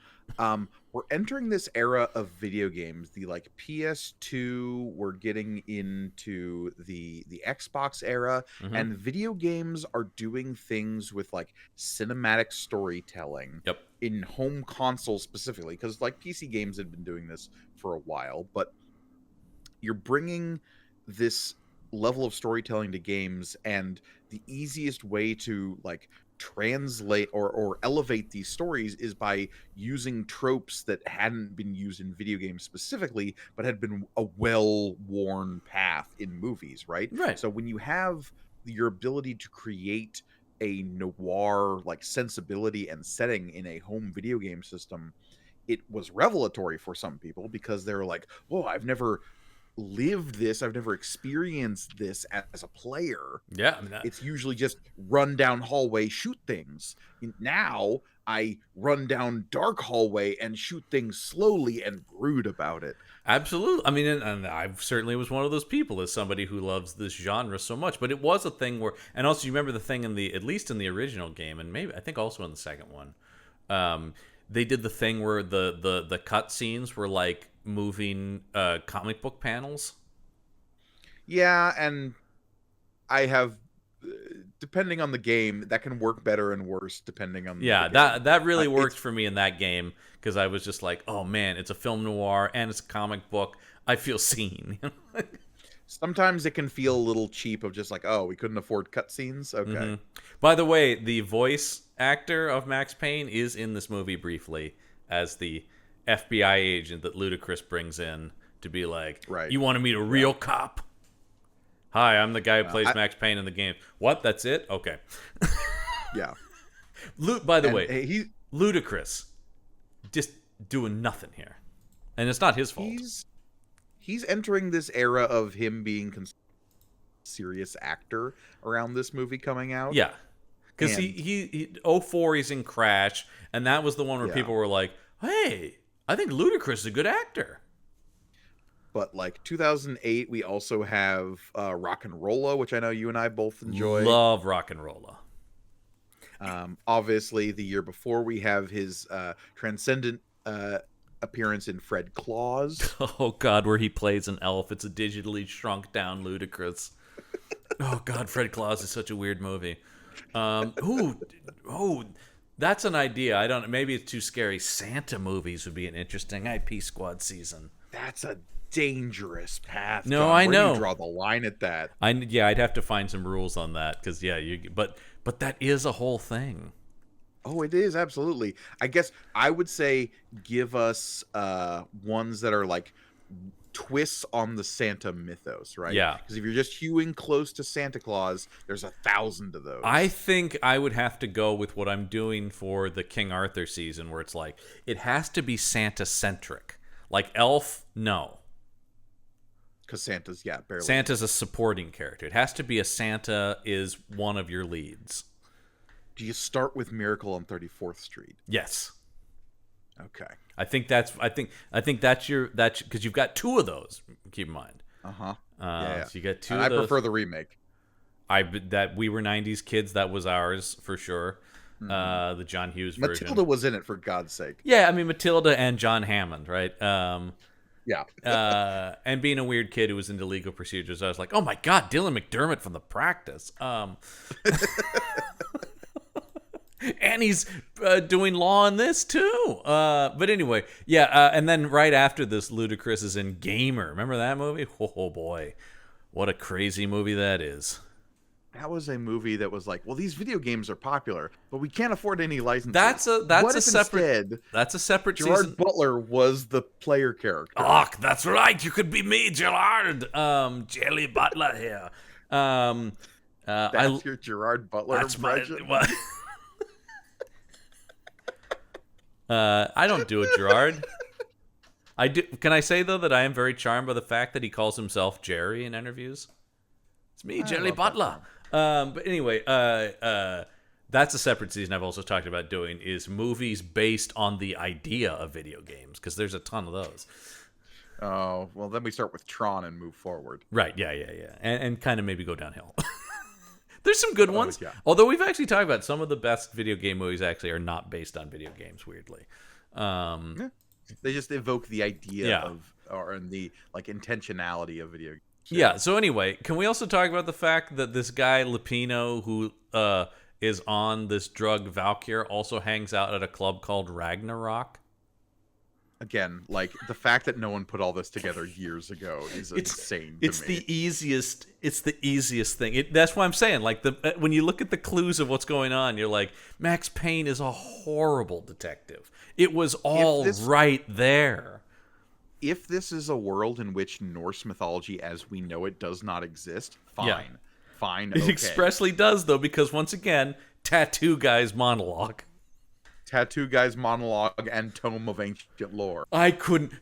We're entering this era of video games. The like PS2, we're getting into the Xbox era, and video games are doing things with like cinematic storytelling. Yep. In home consoles specifically, because like PC games had been doing this for a while, but you're bringing this level of storytelling to games, and the easiest way to like translate or elevate these stories is by using tropes that hadn't been used in video games specifically, but had been a well-worn path in movies, right? Right. So when you have your ability to create a noir like sensibility and setting in a home video game system, it was revelatory for some people because they're like, whoa, I've never lived this, I've never experienced this as a player. Yeah, I mean, it's usually just run down hallway, shoot things. Now I run down dark hallway and shoot things slowly and brood about it. Absolutely. I mean, and I certainly was one of those people as somebody who loves this genre so much. But it was a thing where, and also you remember the thing at least in the original game, and maybe I think also in the second one, they did the thing where the cut scenes were like moving comic book panels. Yeah, and I have, depending on the game, that can work better and worse depending on the game. that really worked for me in that game because I was just like, oh man, it's a film noir and it's a comic book. I feel seen. Sometimes it can feel a little cheap of just like, oh, we couldn't afford cutscenes. Okay. Mm-hmm. By the way, the voice actor of Max Payne is in this movie briefly as the FBI agent that Ludacris brings in to be like, right, you want to meet a real cop? Hi, I'm the guy who plays I- Max Payne in the game. What? That's it? Okay. yeah. By the And way, Ludacris just doing nothing here, and it's not his fault. He's entering this era of him being serious actor around this movie coming out. Yeah, because he 04 he's in Crash, and that was the one where people were like, "Hey, I think Ludacris is a good actor." But like 2008, we also have Rock and Rolla, which I know you and I both enjoy. Love Rock and Rolla. Obviously, the year before, we have his transcendent appearance in Fred Claus. Oh God, where he plays an elf. It's a digitally shrunk down Ludacris. Oh God, Fred Claus is such a weird movie. That's an idea. I don't. Maybe it's too scary. Santa movies would be an interesting IP Squad season. That's a dangerous path. No, John. I Where know. do you draw the line at that? I'd have to find some rules on that because but that is a whole thing. Oh, it is absolutely. I guess I would say give us ones that are like twists on the Santa mythos, right? Yeah. Because if you're just hewing close to Santa Claus, there's 1,000 of those. I think I would have to go with what I'm doing for the King Arthur season, where it's like it has to be Santa centric. Like Elf, no. Because Santa's barely. Santa's a supporting character. It has to be a Santa is one of your leads. Do you start with Miracle on 34th Street? Yes. Okay. I think that's because you've got two of those. Keep in mind. Yeah. So you got two. And of I those. prefer the remake. That we were '90s kids. That was ours for sure. The John Hughes version. Matilda was in it, for God's sake. Yeah, I mean Matilda and John Hammond, right? Yeah. And being a weird kid who was into legal procedures, I was like, oh my God, Dylan McDermott from The Practice. And he's doing law in this too. But anyway, and then right after this, Ludacris is in Gamer. Remember that movie? Oh boy, what a crazy movie that is. That was a movie that was like, well, these video games are popular, but we can't afford any licenses. That's a separate Gerard season. Butler was the player character. Oh, that's right. You could be me, Gerard. Jelly Butler here. That's your Gerard Butler impression? I don't do it, Gerard. I do. Can I say though that I am very charmed by the fact that he calls himself Jerry in interviews? It's me, Jelly Butler. But anyway, that's a separate season I've also talked about doing is movies based on the idea of video games because there's a ton of those. Oh, well, then we start with Tron and move forward. Right, yeah. And kind of maybe go downhill. There's some good ones. Yeah. Although we've actually talked about some of the best video game movies actually are not based on video games, weirdly. Yeah. They just evoke the idea and the like intentionality of video games. Yeah, so anyway, can we also talk about the fact that this guy, Lupino, who is on this drug Valkyr, also hangs out at a club called Ragnarok? Again, like the fact that no one put all this together years ago is insane to me. It's the easiest thing. That's why I'm saying, like, when you look at the clues of what's going on, you're like, Max Payne is a horrible detective. It was all right there. If this is a world in which Norse mythology as we know it does not exist, fine. Yeah. Fine, It okay. expressly does, though, because once again, Tattoo Guy's monologue. Tattoo Guy's monologue and Tome of Ancient Lore. I couldn't.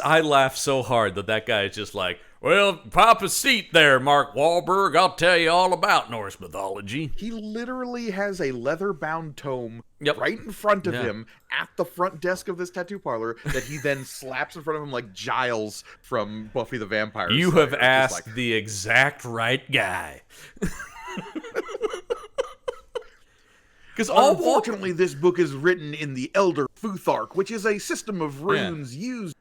I laughed so hard that guy is just like, well, pop a seat there, Mark Wahlberg. I'll tell you all about Norse mythology. He literally has a leather-bound tome Yep. right in front of him at the front desk of this tattoo parlor that he then slaps in front of him like Giles from Buffy the Vampire Slayer. You have asked the exact right guy. Because unfortunately, this book is written in the Elder Futhark, which is a system of runes used.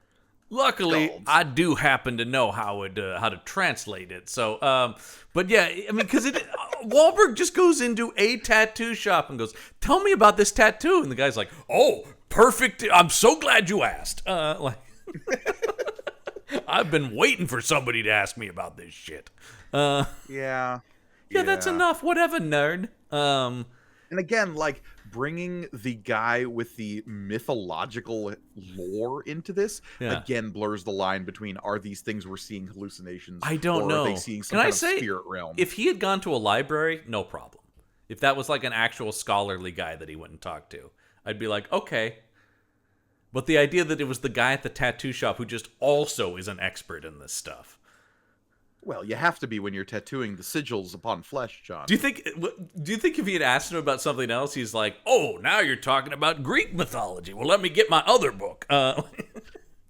Luckily, Skulls. I do happen to know how to translate it. So, but yeah, I mean, because Wahlberg just goes into a tattoo shop and goes, "Tell me about this tattoo," and the guy's like, "Oh, perfect! I'm so glad you asked." Like, I've been waiting for somebody to ask me about this shit. Yeah, that's enough. Whatever, nerd. And again, like bringing the guy with the mythological lore into this again blurs the line between, are these things we're seeing hallucinations, I don't or know. are they seeing some Can kind I of say, spirit realm? if he had gone to a library, no problem. If that was like an actual scholarly guy that he went and talked to, I'd be like, okay. But the idea that it was the guy at the tattoo shop who just also is an expert in this stuff. Well, you have to be when you're tattooing the sigils upon flesh, John. Do you think if he had asked him about something else, he's like, oh, now you're talking about Greek mythology. Well, let me get my other book.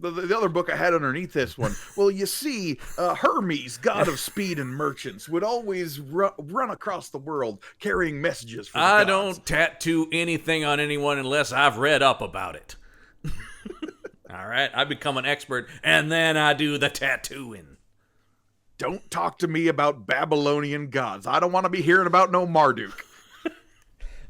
The other book I had underneath this one. Well, you see, Hermes, god of speed and merchants, would always run across the world carrying messages for the I gods. don't tattoo anything on anyone unless I've read up about it. All right, I become an expert, and then I do the tattooing. Don't talk to me about Babylonian gods. I don't want to be hearing about no Marduk.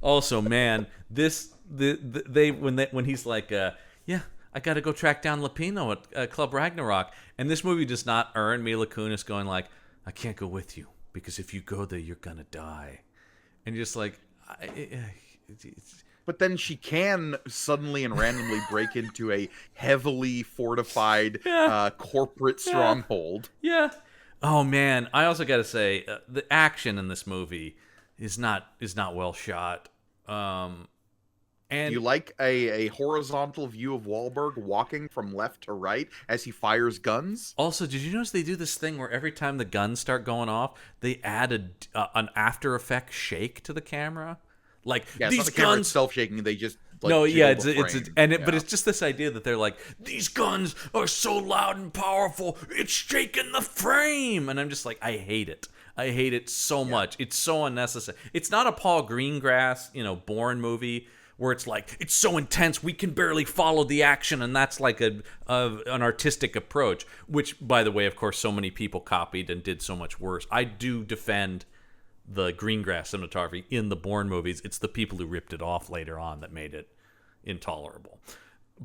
Also, man, when he's like, yeah, I got to go track down Lapino at Club Ragnarok, and this movie does not earn Mila Kunis going like, I can't go with you because if you go there, you're gonna die, and you're just like, but then she can suddenly and randomly break into a heavily fortified corporate stronghold. Yeah. Oh man, I also got to say the action in this movie is not well shot. And you like a horizontal view of Wahlberg walking from left to right as he fires guns? Also, did you notice they do this thing where every time the guns start going off, they add an After Effects shake to the camera? Like yeah, these it's not the camera guns itself shaking, they just but it's just this idea that they're like, these guns are so loud and powerful, it's shaking the frame, and I'm just like, I hate it so much. It's so unnecessary. It's not a Paul Greengrass, Bourne movie where it's like, it's so intense we can barely follow the action, and that's like an artistic approach, which, by the way, of course, so many people copied and did so much worse. I do defend the Greengrass cinematography in the Bourne movies. It's the people who ripped it off later on that made it intolerable.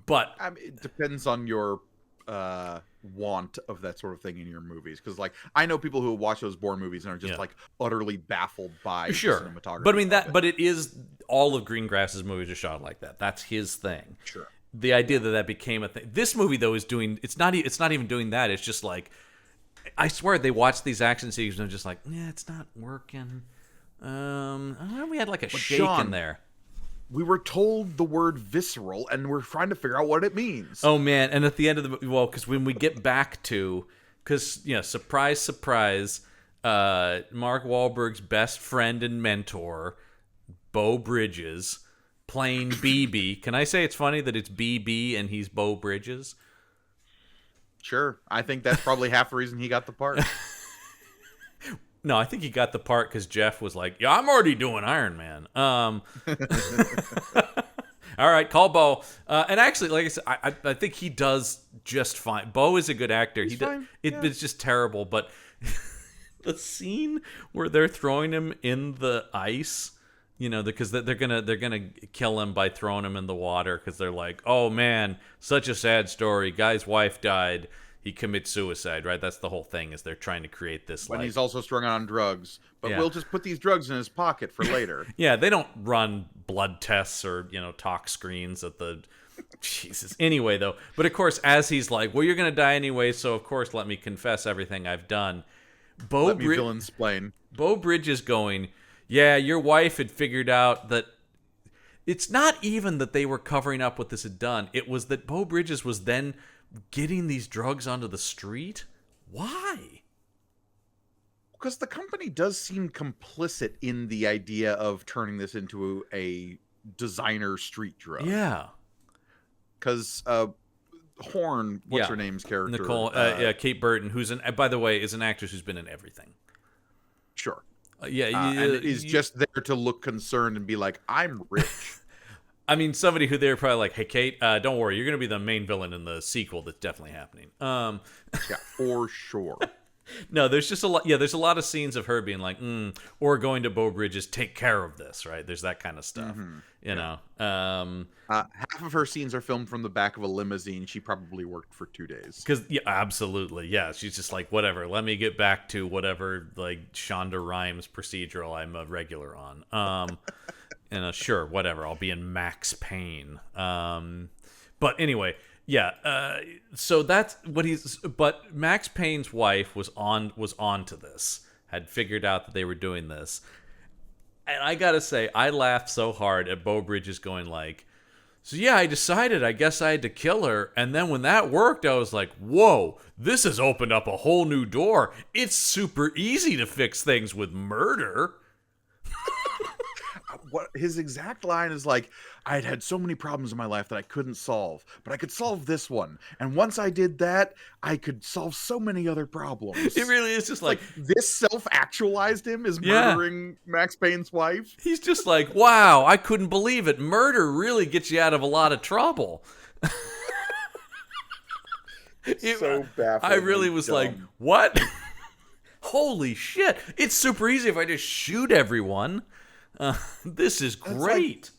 But I mean, it depends on your want of that sort of thing in your movies, because like I know people who watch those Bourne movies and are just like utterly baffled by the cinematography. But I mean but it is, all of Greengrass's movies are shot like that. That's his thing. Sure. The idea that became a thing. This movie though is doing, it's not even doing that. It's just like, I swear they watched these action scenes and they're just like, yeah, it's not working. We had like a shake in there. We were told the word visceral, and we're trying to figure out what it means. Oh man! And at the end of the movie, well, because when we get back to, surprise, surprise, Mark Wahlberg's best friend and mentor, Beau Bridges, playing BB. Can I say it's funny that it's BB and he's Beau Bridges? Sure. I think that's probably half the reason he got the part. No, I think he got the part because Jeff was like, yeah, I'm already doing Iron Man. All right, call Beau. And actually, like I said, I think he does just fine. Beau is a good actor. He's fine. It's just terrible. But the scene where they're throwing him in the ice, because they're gonna kill him by throwing him in the water, because they're like, oh man, such a sad story. Guy's wife died. He commits suicide, right? That's the whole thing, is they're trying to create this. But he's also strung on drugs. But we'll just put these drugs in his pocket for later. Yeah, they don't run blood tests or, talk screens at the... Jesus. Anyway, though. But of course, as he's like, well, you're going to die anyway, so of course let me confess everything I've done. Let me villain-splain. Beau Bridges going, yeah, your wife had figured out that... It's not even that they were covering up what this had done. It was that Beau Bridges was then getting these drugs onto the street. Why? Because the company does seem complicit in the idea of turning this into a designer street drug. Yeah. Because Horn, what's her name's character? Nicole, Kate Burton, who's by the way, is an actress who's been in everything. Sure. And is just there to look concerned and be like, I'm rich. I mean, somebody who they're probably like, hey, Kate, don't worry, you're going to be the main villain in the sequel that's definitely happening. Yeah, for sure. No, there's just a lot. Yeah, there's a lot of scenes of her being like, or going to Beau Bridges, take care of this, right? There's that kind of stuff, you know. Half of her scenes are filmed from the back of a limousine. She probably worked for 2 days. Because, yeah, absolutely. Yeah, she's just like, whatever, let me get back to whatever, like, Shonda Rhimes procedural I'm a regular on. sure, whatever. I'll be in Max Payne. But anyway, yeah. So that's what he's. But Max Payne's wife was on to this. Had figured out that they were doing this, and I gotta say, I laughed so hard at Beau Bridges going like, "So yeah, I decided. I guess I had to kill her, and then when that worked, I was like, whoa, this has opened up a whole new door. It's super easy to fix things with murder." What his exact line is like, I had so many problems in my life that I couldn't solve, but I could solve this one. And once I did that, I could solve so many other problems. It really is just like this self-actualized him is murdering Max Payne's wife. He's just like, wow, I couldn't believe it. Murder really gets you out of a lot of trouble. So baffling. I really was dumb. like, what? Holy shit. It's super easy if I just shoot everyone. This is great.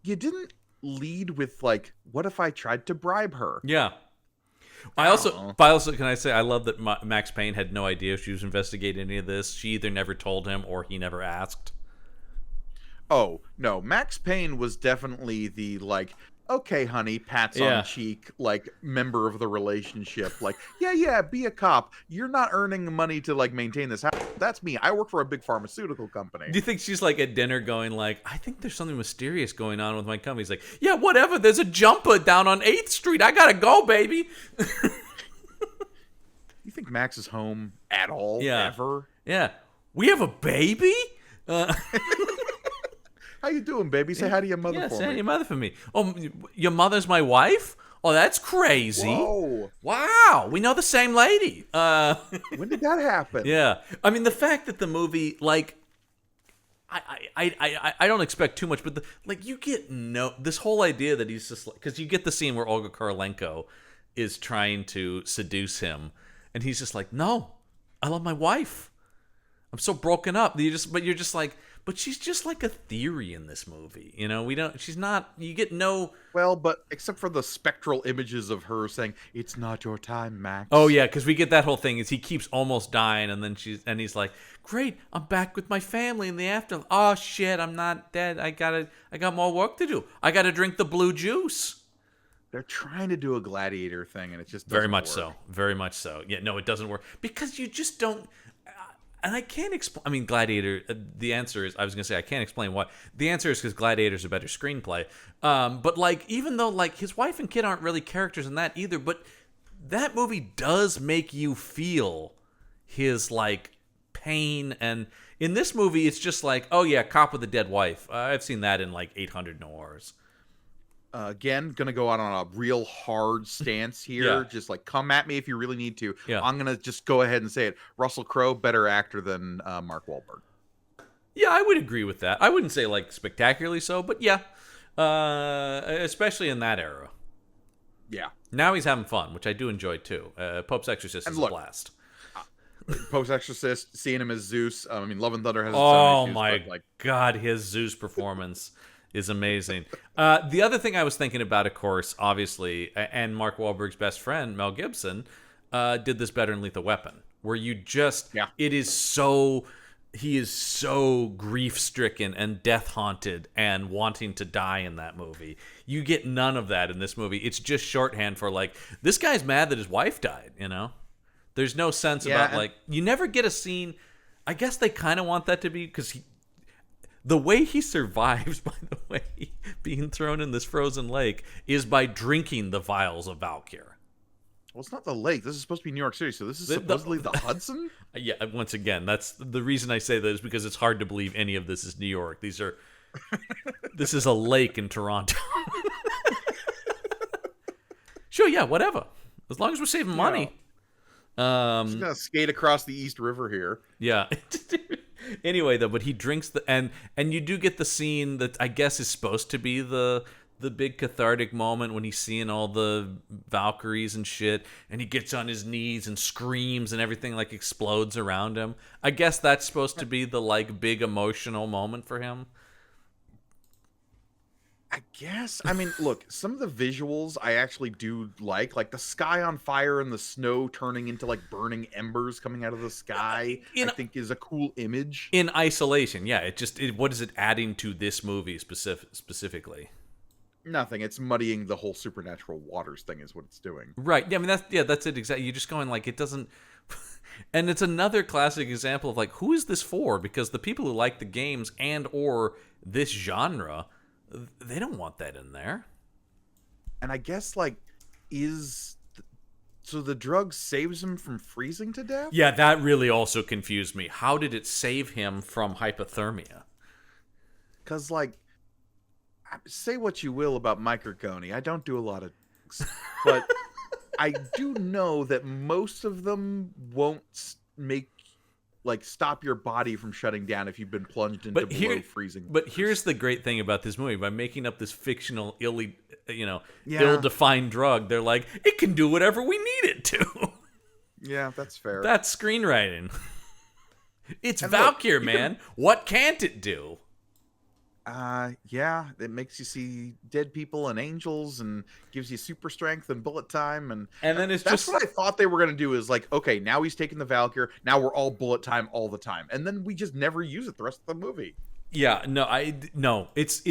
You didn't lead with like, what if I tried to bribe her? Yeah. I also can I say I love that Max Payne had no idea she was investigating any of this. She either never told him or he never asked. Oh no, Max Payne was definitely the like, okay, honey, pats on cheek, like member of the relationship. Like, yeah, be a cop. You're not earning money to like maintain this house. That's me. I work for a big pharmaceutical company. Do you think she's like at dinner going like, I think there's something mysterious going on with my company? He's like, yeah, whatever. There's a jumper down on 8th Street. I gotta go, baby. You think Max is home at all? Ever? Yeah. We have a baby? How you doing, baby? Say hi to your mother for me. Yeah, say hi to your mother for me. Oh, your mother's my wife? Oh, that's crazy. Whoa. Wow. We know the same lady. When did that happen? Yeah. I mean, the fact that the movie, like, I don't expect too much, but you get this whole idea that he's just like, because you get the scene where Olga Kurylenko is trying to seduce him, and he's just like, no, I love my wife. I'm so broken up. You're just like, but she's just like a theory in this movie. You know, she's not, you get no. Well, but except for the spectral images of her saying, it's not your time, Max. Oh yeah, because we get that whole thing is he keeps almost dying, and then he's like, great, I'm back with my family in the afterlife. Oh shit, I'm not dead. I got more work to do. I gotta drink the blue juice. They're trying to do a Gladiator thing, and it just doesn't Very much work. so. Very much so. Yeah, no, it doesn't work. Because you just don't. And I can't explain. I mean, Gladiator. The answer is, I was gonna say I can't explain why. The answer is because Gladiator's a better screenplay. But like, even though like his wife and kid aren't really characters in that either, but that movie does make you feel his like pain. And in this movie, it's just like, oh yeah, cop with a dead wife. I've seen that in like 800 noirs. Again, gonna go out on a real hard stance here. Just like, come at me if you really need to. I'm gonna just go ahead and say it. Russell Crowe, better actor than Mark Wahlberg. Yeah, I would agree with that. I wouldn't say like spectacularly so, but yeah, especially in that era. Yeah. Now he's having fun, which I do enjoy too. Pope's Exorcist is a blast. Pope's Exorcist, seeing him as Zeus. I mean, Love and Thunder has its own issues, my God, his Zeus performance is amazing. The other thing I was thinking about, of course, obviously, and Mark Wahlberg's best friend, Mel Gibson, did this better in Lethal Weapon, where you just, it is so, he is so grief-stricken and death-haunted and wanting to die in that movie. You get none of that in this movie. It's just shorthand for, like, this guy's mad that his wife died, you know? There's no sense about, like, you never get a scene. I guess they kind of want that to be, because the way he survives, by the way, being thrown in this frozen lake, is by drinking the vials of Valkyr. Well, it's not the lake. This is supposed to be New York City, so this is supposedly the Hudson? Yeah, once again, that's the reason I say that is because it's hard to believe any of this is New York. This is a lake in Toronto. Sure, yeah, whatever. As long as we're saving money. I'm just gonna skate across the East River here. Yeah. Anyway, though, but he drinks and you do get the scene that I guess is supposed to be the big cathartic moment when he's seeing all the Valkyries and shit, and he gets on his knees and screams and everything like explodes around him. I guess that's supposed to be the like big emotional moment for him. I guess. I mean, look, some of the visuals I actually do like the sky on fire and the snow turning into like burning embers coming out of the sky. I think is a cool image. In isolation, yeah. What is it adding to this movie specifically? Nothing. It's muddying the whole supernatural waters thing is what it's doing. Right. Yeah, I mean that's it exactly. You're just going like it doesn't and it's another classic example of like who is this for? Because the people who like the games and or this genre, they don't want that in there. And I guess like so the drug saves him from freezing to death? Yeah, that really also confused me. How did it save him from hypothermia? Cuz like say what you will about Mike Gorgone, I don't do a lot of drugs, but I do know that most of them won't stop your body from shutting down if you've been plunged into below freezing. But here's the great thing about this movie: by making up this fictional, ill-defined drug, they're like, it can do whatever we need it to. Yeah, that's fair. That's screenwriting. It's Valkyr, man. What can't it do? Yeah, it makes you see dead people and angels and gives you super strength and bullet time and then that's what I thought they were gonna do is like, okay, now he's taking the Valkyr, now we're all bullet time all the time, and then we just never use it the rest of the movie. Yeah, no, it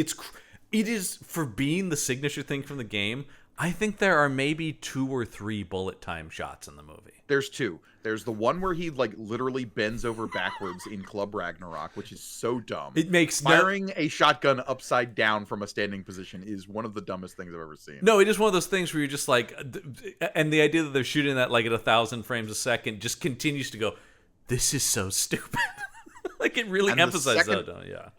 is for being the signature thing from the game. I think there are maybe 2 or 3 bullet time shots in the movie. There's 2. There's the one where he like literally bends over backwards in Club Ragnarok, which is so dumb. It makes firing a shotgun upside down from a standing position is one of the dumbest things I've ever seen. No, it is one of those things where you're just like, and the idea that they're shooting that like at 1,000 frames a second just continues to go, this is so stupid. Like it really emphasizes that. Yeah.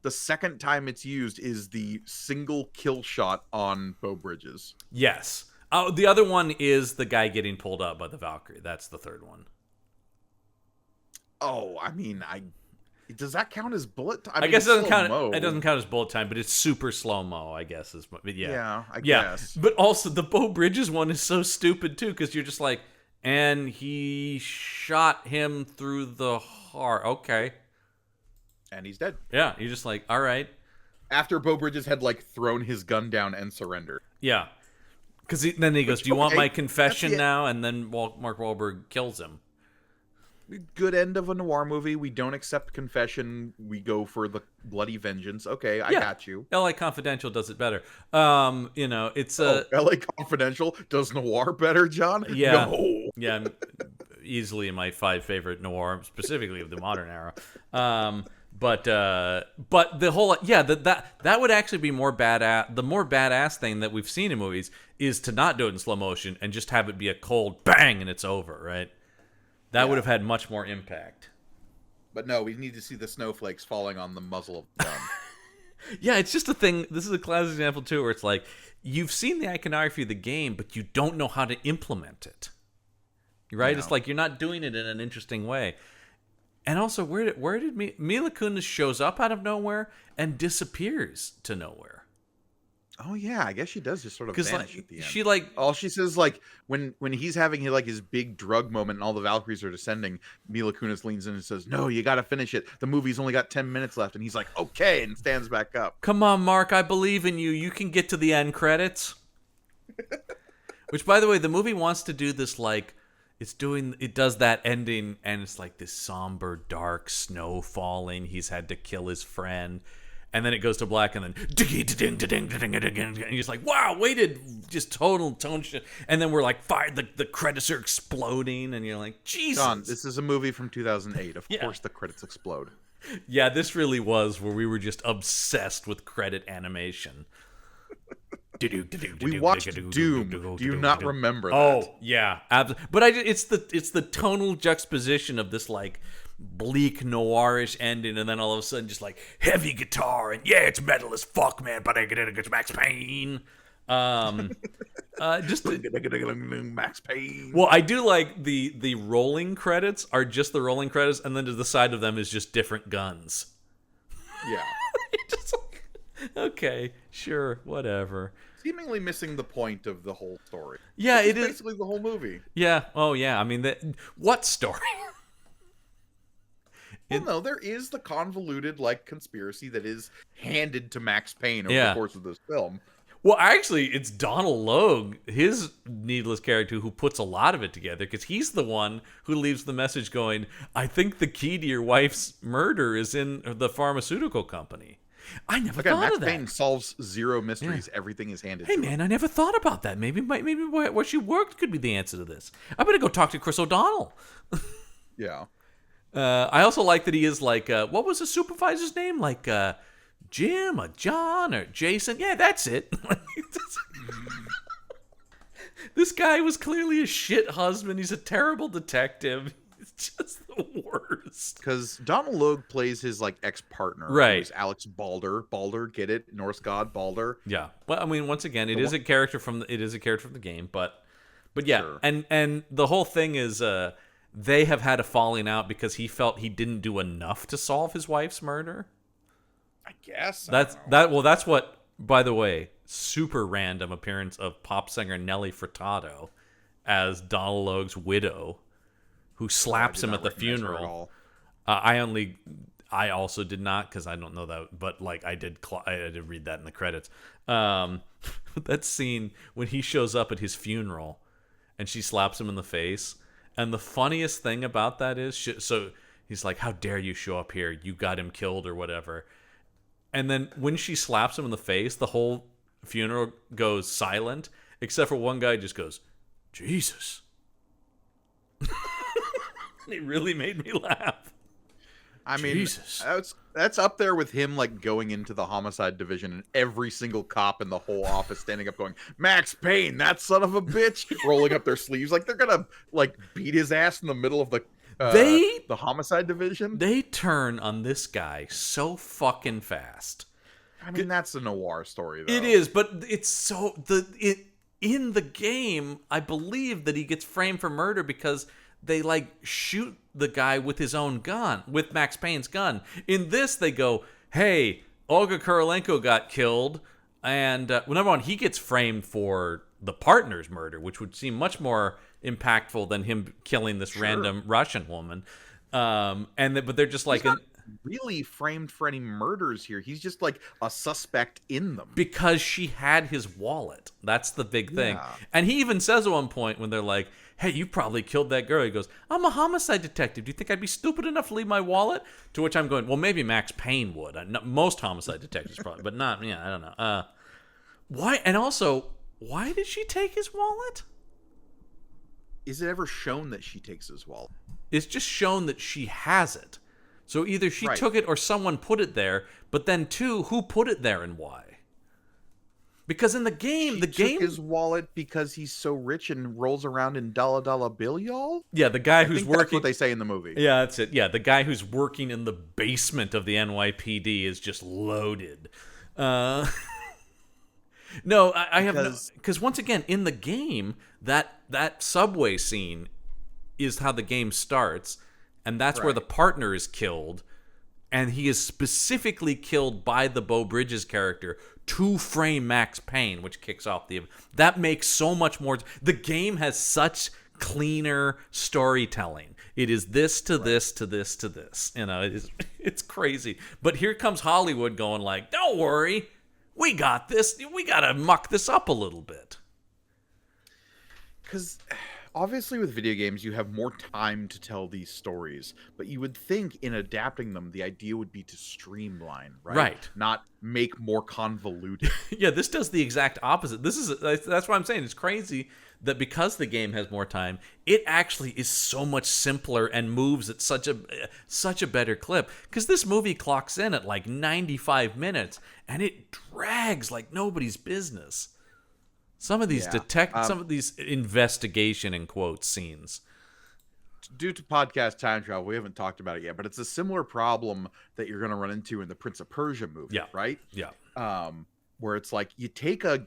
The second time it's used is the single kill shot on Beau Bridges. Yes. Oh, the other one is the guy getting pulled up by the Valkyrie. That's the third one. Oh, I mean, does that count as bullet time? I guess it doesn't count. It doesn't count as bullet time, but it's super slow mo. I guess but yeah. Yeah, I guess. But also the Beau Bridges one is so stupid too, because you're just like, and he shot him through the heart. Okay. And he's dead. Yeah, you're just like, all right. After Beau Bridges had like thrown his gun down and surrendered. Yeah. Because then he goes, do you want my confession now? And then Mark Wahlberg kills him. Good end of a noir movie. We don't accept confession. We go for the bloody vengeance. Okay, I got you. L.A. Confidential does it better. It's L.A. Confidential does noir better, John? Yeah. No. Yeah, easily in my 5 favorite noir, specifically of the modern era. But the whole that would actually be more badass. The more badass thing that we've seen in movies is to not do it in slow motion and just have it be a cold bang and it's over, right? That would have had much more impact. But no, we need to see the snowflakes falling on the muzzle of the gun. Yeah, it's just a thing. This is a classic example too, where it's like you've seen the iconography of the game, but you don't know how to implement it. Right? It's like you're not doing it in an interesting way. And also, where did Mila Kunis shows up out of nowhere and disappears to nowhere? Oh yeah, I guess she does just sort of vanish at the end. She like all she says like when he's having like his big drug moment and all the Valkyries are descending, Mila Kunis leans in and says, "No, you got to finish it. The movie's only got 10 minutes left." And he's like, "Okay," and stands back up. Come on, Mark, I believe in you. You can get to the end credits. Which, by the way, the movie wants to do this like. It does that ending, and it's like this somber, dark snow falling. He's had to kill his friend, and then it goes to black, and then and you're just like, wow, just total tone shit. And then we're like, fire, the credits are exploding, and you're like, Jesus. John, this is a movie from 2008. Of course, the credits explode. Yeah, this really was where we were just obsessed with credit animation. We watched Doom. Do you not remember that? Oh, yeah. But it's the tonal juxtaposition of this like bleak noirish ending, and then all of a sudden just like heavy guitar and yeah, it's metal as fuck, man, but I get it against Max Payne. Just Max Payne. Well, I do like the rolling credits are just the rolling credits, and then to the side of them is just different guns. Yeah. Just like, okay, sure, whatever. Seemingly missing the point of the whole story. Yeah, it is basically the whole movie. Yeah. Oh, yeah. I mean, what story? Well, no, there is the convoluted like conspiracy that is handed to Max Payne over Yeah. the course of this film. Well, actually, it's Donald Logue, his needless character, who puts a lot of it together, because he's the one who leaves the message going, I think the key to your wife's murder is in the pharmaceutical company. I never thought Max of that. Payne solves zero mysteries. Everything is handed Hey, to man, him. I never thought about that. Maybe where she worked could be the answer to this. I better go talk to Chris O'Donnell. Yeah. I also like that he is like, what was the supervisor's name? Like, Jim or John or Jason? Yeah, that's it. This guy was clearly a shit husband. He's a terrible detective. It's just the worst. Because Donald Logue plays his like ex-partner, Right? who's Alex Balder. Balder, get it? Norse god Balder. Yeah. Well, I mean, once again, it is a character from the game, but yeah, Sure. and the whole thing is, they have had a falling out because he felt he didn't do enough to solve his wife's murder. I guess That's what. By the way, super random appearance of pop singer Nelly Furtado as Donald Logue's widow, who slaps him at the funeral. I also did not, because I don't know that, but like I did read that in the credits. That scene when he shows up at his funeral and she slaps him in the face, and the funniest thing about that is, so he's like, "How dare you show up here? You got him killed or whatever." And then when she slaps him in the face, the whole funeral goes silent, except for one guy just goes, "Jesus." It really made me laugh. I mean, Jesus. that's up there with him like going into the homicide division and every single cop in the whole office standing up going, Max Payne, that son of a bitch, rolling up their sleeves like they're gonna like beat his ass in the middle of the homicide division. They turn on this guy so fucking fast. I mean, that's a noir story, though. It is, but it's so in the game, I believe that he gets framed for murder because they like shoot the guy with his own gun, with Max Payne's gun. In this, they go, "Hey, Olga Kurylenko got killed," and number one, he gets framed for the partner's murder, which would seem much more impactful than him killing this random Russian woman. But they're just like, he's not really framed for any murders here. He's just like a suspect in them because she had his wallet. That's the big thing. Yeah. And he even says at one point when they're like, "Hey, you probably killed that girl." He goes, "I'm a homicide detective. Do you think I'd be stupid enough to leave my wallet?" To which I'm going, well, maybe Max Payne would. Most homicide detectives probably, but not. Yeah, I don't know. Why? And also, why did she take his wallet? Is it ever shown that she takes his wallet? It's just shown that she has it. So either she took it or someone put it there. But then, two, who put it there and why? Because in the game, She took his wallet because he's so rich and rolls around in dollar bill, y'all. Yeah, the guy who's working. That's what they say in the movie. Yeah, that's it. Yeah, the guy who's working in the basement of the NYPD is just loaded. No, I have no, because once again in the game that subway scene is how the game starts, and that's where the partner is killed, and he is specifically killed by the Beau Bridges character to frame Max Payne, which kicks off that makes so much more. The game has such cleaner storytelling. It is this to this to this to this. You know, it's crazy. But here comes Hollywood going like, "Don't worry. We got this. We got to muck this up a little bit." Because obviously with video games, you have more time to tell these stories. But you would think in adapting them, the idea would be to streamline, right? Right. Not make more convoluted. Yeah, this does the exact opposite. That's why I'm saying it's crazy that because the game has more time, it actually is so much simpler and moves at such a better clip. Because this movie clocks in at like 95 minutes, and it drags like nobody's business. Some of these some of these investigation in quotes scenes. Due to podcast time travel, we haven't talked about it yet, but it's a similar problem that you're going to run into in the Prince of Persia movie, right? Yeah. Where it's like you take a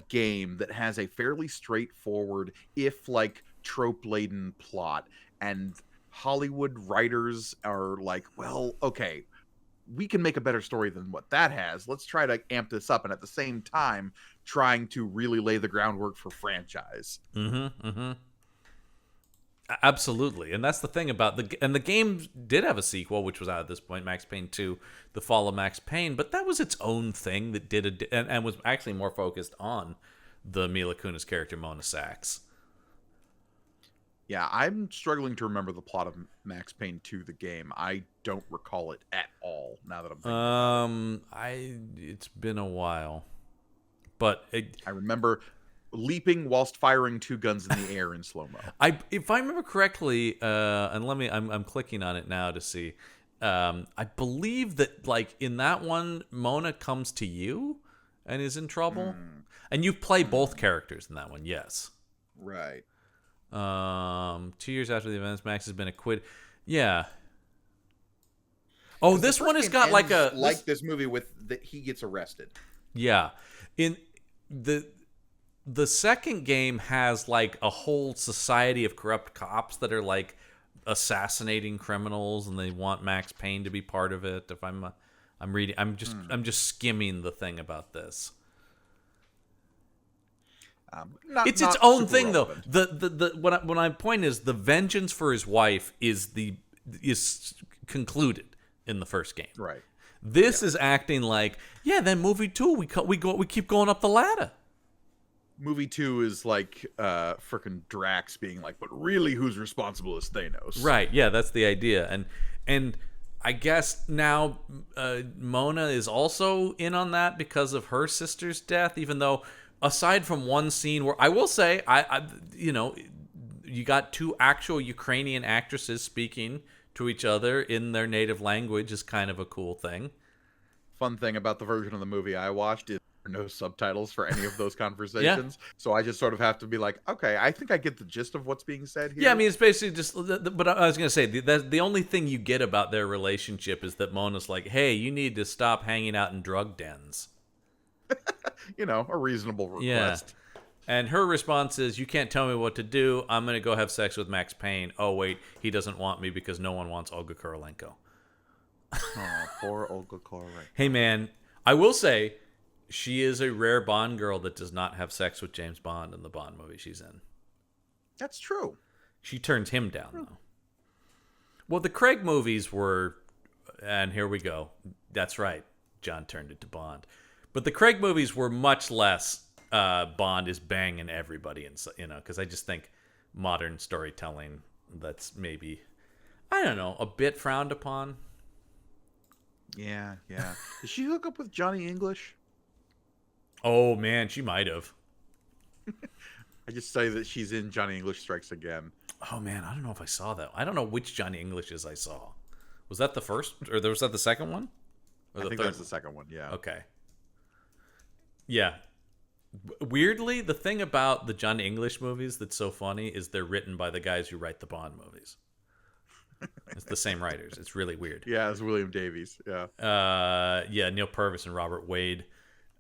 game that has a fairly straightforward, if like trope-laden plot, and Hollywood writers are like, well, okay, we can make a better story than what that has. Let's try to amp this up, and at the same time, trying to really lay the groundwork for franchise. Absolutely, and that's the thing about the game did have a sequel, which was out at this point, Max Payne 2, The Fall of Max Payne, but that was its own thing that did and was actually more focused on the Mila Kunis character Mona Sachs. Yeah, I'm struggling to remember the plot of Max Payne 2, the game. I don't recall it at all. Now that I'm thinking about it. It's been a while, but I remember leaping whilst firing two guns in the air in slow mo. If I remember correctly, and I'm clicking on it now to see. I believe that like in that one, Mona comes to you and is in trouble, and you play both characters in that one. Yes, right. 2 years after the events, Max has been acquitted. Yeah. Oh, this one has got like this movie with he gets arrested. Yeah, in the second game has like a whole society of corrupt cops that are like assassinating criminals, and they want Max Payne to be part of it. If I'm reading, I'm just skimming the thing about this. It's its own thing relevant. Though. The what my point is, the vengeance for his wife is concluded in the first game. Right. This is acting like, then movie 2 we keep going up the ladder. Movie 2 is like frickin' Drax being like, but really who's responsible is Thanos. Right, yeah, that's the idea. And I guess now Mona is also in on that because of her sister's death, even though aside from one scene where I will say, I you got two actual Ukrainian actresses speaking to each other in their native language is kind of a cool thing. Fun thing about the version of the movie I watched is there are no subtitles for any of those conversations. Yeah. So I just sort of have to be like, okay, I think I get the gist of what's being said here. Yeah, I mean, it's basically just, but I was going to say, the only thing you get about their relationship is that Mona's like, hey, you need to stop hanging out in drug dens. A reasonable request. Yeah. And her response is, you can't tell me what to do. I'm going to go have sex with Max Payne. Oh, wait, he doesn't want me because no one wants Olga Kurylenko. Oh, poor Olga Kurylenko. Hey, man, I will say, she is a rare Bond girl that does not have sex with James Bond in the Bond movie she's in. That's true. She turns him down, though. Well, the Craig movies were, and here we go. That's right. John turned it to Bond. But the Craig movies were much less Bond is banging everybody, because I just think modern storytelling that's maybe, I don't know, a bit frowned upon. Yeah. Did she hook up with Johnny English? Oh, man, she might have. I just say that she's in Johnny English Strikes Again. Oh, man, I don't know if I saw that. I don't know which Johnny Englishes I saw. Was that the first, or was that the second one? I think that's the second one, yeah. Okay. Yeah. Weirdly, the thing about the Johnny English movies that's so funny is they're written by the guys who write the Bond movies. It's the same writers. It's really weird. Yeah, it's William Davies. Yeah. Neil Purvis and Robert Wade,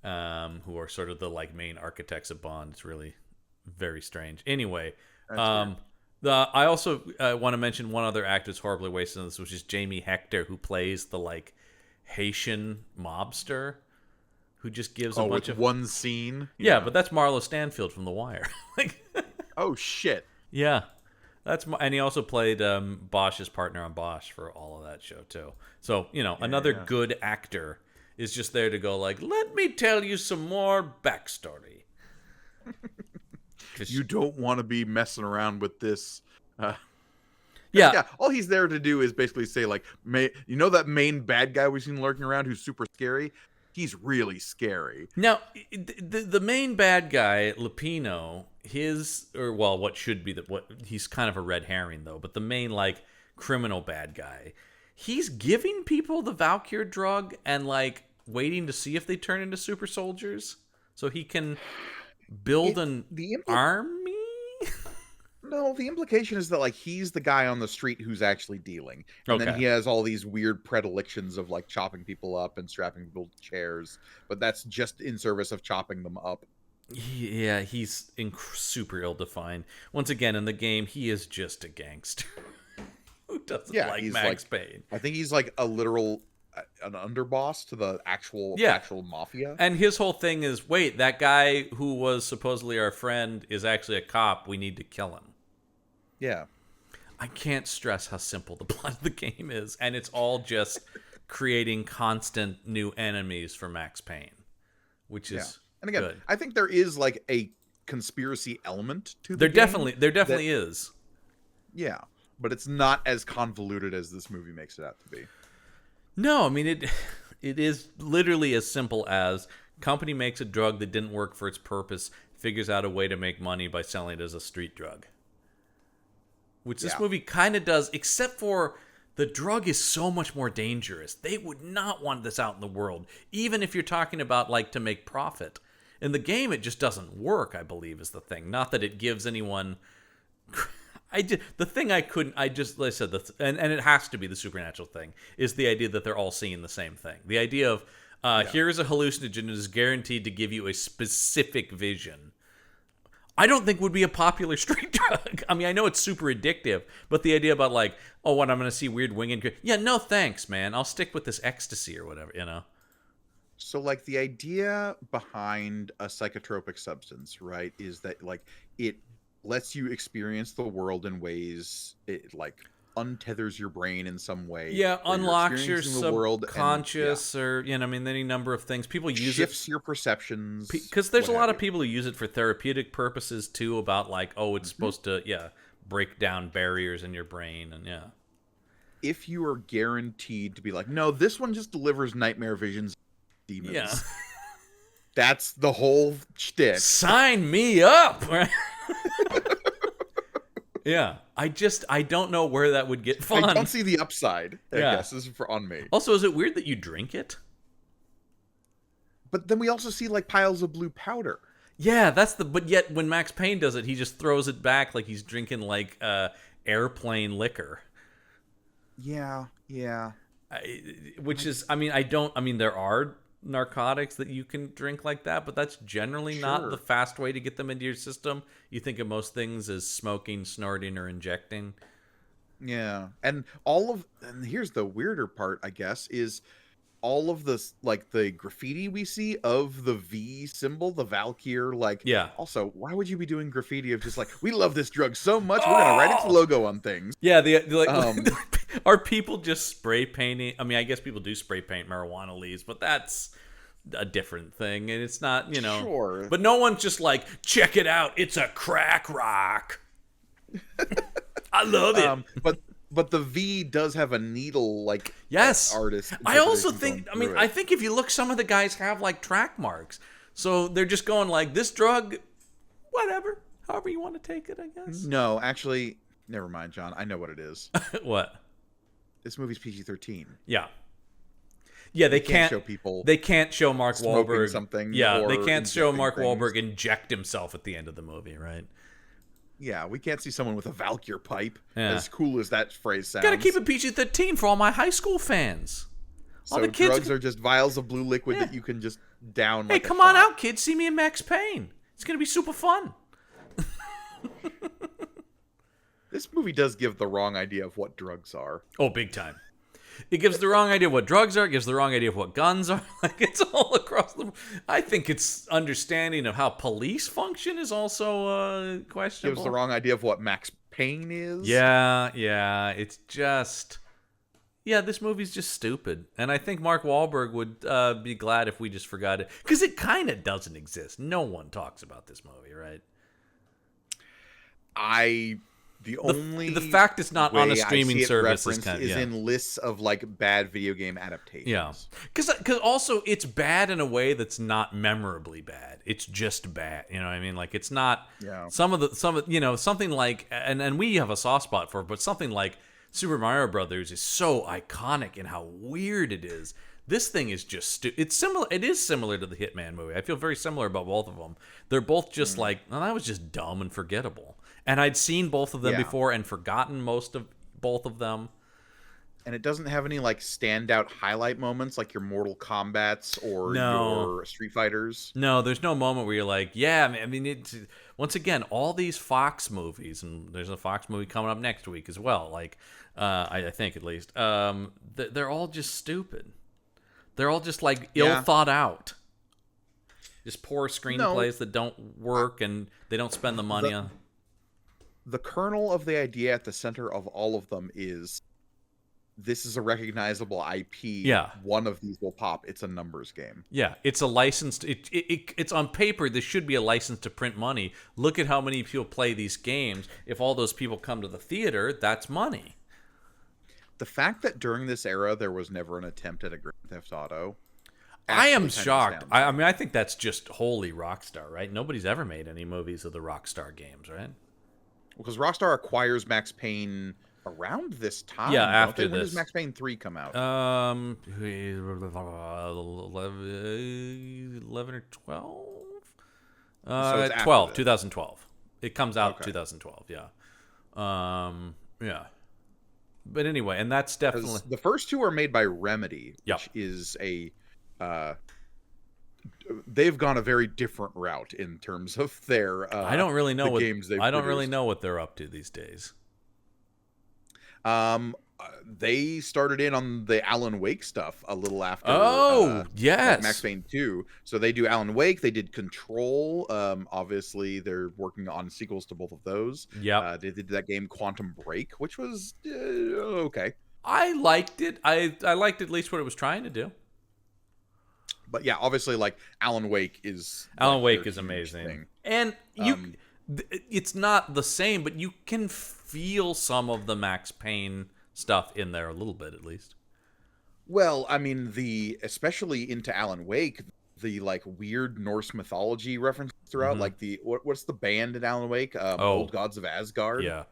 who are sort of the like main architects of Bond. It's really very strange. Anyway, I also want to mention one other actor who's horribly wasted in this, which is Jamie Hector, who plays the like Haitian mobster who just gives a bunch of one scene. Yeah, but that's Marlo Stanfield from The Wire. Oh shit. Yeah. And he also played Bosch's partner on Bosch for all of that show too. So, another good actor is just there to go like, let me tell you some more backstory. You don't want to be messing around with this. Yeah. All he's there to do is basically say like, that main bad guy we've seen lurking around who's super scary? He's really scary. Now, the main bad guy, Lupino, what should be he's kind of a red herring though, but the main like criminal bad guy, he's giving people the Valkyr drug and like waiting to see if they turn into super soldiers so he can build an army. No, the implication is that like he's the guy on the street who's actually dealing, and then he has all these weird predilections of like chopping people up and strapping people to chairs, but that's just in service of chopping them up. Yeah, he's super ill-defined. Once again, in the game, he is just a gangster who doesn't like Max Payne. I think he's like an underboss to the actual mafia. And his whole thing is, wait, that guy who was supposedly our friend is actually a cop. We need to kill him. Yeah. I can't stress how simple the plot of the game is, and it's all just creating constant new enemies for Max Payne, which is and again, good. I think there is like a conspiracy element to the There game. definitely is. Yeah, but it's not as convoluted as this movie makes it out to be. No, I mean it is literally as simple as company makes a drug that didn't work for its purpose, figures out a way to make money by selling it as a street drug. Which this movie kind of does, except for the drug is so much more dangerous. They would not want this out in the world, even if you're talking about like to make profit. In the game, it just doesn't work, I believe, is the thing. Not that it gives anyone... the thing I couldn't... like I said, and it has to be the supernatural thing, is the idea that they're all seeing the same thing. The idea of, here's a hallucinogen that is guaranteed to give you a specific vision. I don't think would be a popular street drug. I mean, I know it's super addictive, but the idea about like, oh, what, I'm going to see weird winged... Yeah, no thanks, man. I'll stick with this ecstasy or whatever, you know? So, like, the idea behind a psychotropic substance, right, is that, like, it lets you experience the world in ways, it, like, untethers your brain in some way. Yeah, unlocks your subconscious or, you know, I mean, any number of things. People use shifts your perceptions. Because there's a lot of people who use it for therapeutic purposes, too, about, like, oh, it's supposed to, break down barriers in your brain, and If you are guaranteed to be like, no, this one just delivers nightmare visions, demons. Yeah. That's the whole shtick. Sign me up! Yeah, I don't know where that would get fun. I don't see the upside, I guess, is on me. Also, is it weird that you drink it? But then we also see, like, piles of blue powder. Yeah, but yet when Max Payne does it, he just throws it back like he's drinking, like, airplane liquor. Yeah. Which is, I mean, there are narcotics that you can drink like that, but that's generally not the fast way to get them into your system. You think of most things as smoking, snorting, or injecting. Yeah, and here's the weirder part, I guess, is all of this, like, the graffiti we see of the V symbol, the Valkyr, like, also, why would you be doing graffiti of just like, we love this drug so much, we're gonna write its logo on things? Yeah, are people just spray painting? I mean, I guess people do spray paint marijuana leaves, but that's a different thing, and it's not, Sure. But no one's just like, check it out, it's a crack rock. I love it. But the V does have a needle, like, artist. I also think, I think if you look, some of the guys have, like, track marks. So they're just going, like, this drug, whatever, however you want to take it, I guess. No, actually, never mind, John. I know what it is. What? This movie's PG-13. Yeah. Yeah, they can't show people. They can't show Mark Wahlberg something. Yeah, they can't show Mark Wahlberg inject himself at the end of the movie, right? Yeah, we can't see someone with a Valkyr pipe. As cool as that phrase sounds. Gotta keep it PG-13 for all my high school fans. So all the kids drugs are just vials of blue liquid that you can just down. Hey, come on out, kids! See me in Max Payne. It's gonna be super fun. This movie does give the wrong idea of what drugs are. Oh, big time. It gives the wrong idea of what drugs are. It gives the wrong idea of what guns are. Like, it's all across the... I think its understanding of how police function is also questionable. Gives the wrong idea of what Max Payne is. Yeah. It's just... Yeah, this movie's just stupid. And I think Mark Wahlberg would be glad if we just forgot it. Because it kind of doesn't exist. No one talks about this movie, right? The fact it's not on a streaming service is in lists of, like, bad video game adaptations. Yeah, because also it's bad in a way that's not memorably bad. It's just bad. You know what I mean? Like, it's not some of something like, and we have a soft spot for it, but something like Super Mario Brothers is so iconic in how weird it is. This thing is just it's similar. It is similar to the Hitman movie. I feel very similar about both of them. They're both just like, well, that was just dumb and forgettable. And I'd seen both of them before and forgotten most of both of them. And it doesn't have any, like, standout highlight moments like your Mortal Kombats or your Street Fighters. No, there's no moment where you're like, yeah, I mean, once again, all these Fox movies, and there's a Fox movie coming up next week as well, like, I think at least, they're all just stupid. They're all just, like, ill thought out. Just poor screenplays that don't work and they don't spend the money on. the kernel of the idea at the center of all of them is this is a recognizable IP. Yeah. One of these will pop. It's a numbers game. Yeah, it's a licensed. It's on paper. This should be a license to print money. Look at how many people play these games. If all those people come to the theater, that's money. The fact that during this era there was never an attempt at a Grand Theft Auto. I am shocked. I mean, I think that's just wholly Rockstar, right? Nobody's ever made any movies of the Rockstar games, right? Because Rockstar acquires Max Payne around this time. Yeah, after this. When this. does Max Payne 3 come out? 11 or 12? So it's 12, 2012. It comes out 2012, yeah. Yeah. But anyway, and that's definitely... The first two are made by Remedy, Yep. which is a... they've gone a very different route in terms of their I don't really know games they've I don't really produced. know what they're up to these days. They started in on the Alan Wake stuff a little after. Yes, Max Payne 2. So they do Alan Wake. They did Control. Obviously, they're working on sequels to both of those. Yeah, they did that game Quantum Break, which was okay. I liked it. I liked at least what it was trying to do. But yeah, obviously, like Alan Wake is amazing, thing. and it's not the same, but you can feel some of the Max Payne stuff in there a little bit, at least. Well, I mean, especially into Alan Wake, the like weird Norse mythology reference throughout, like what's the band in Alan Wake? Old Gods of Asgard. Yeah.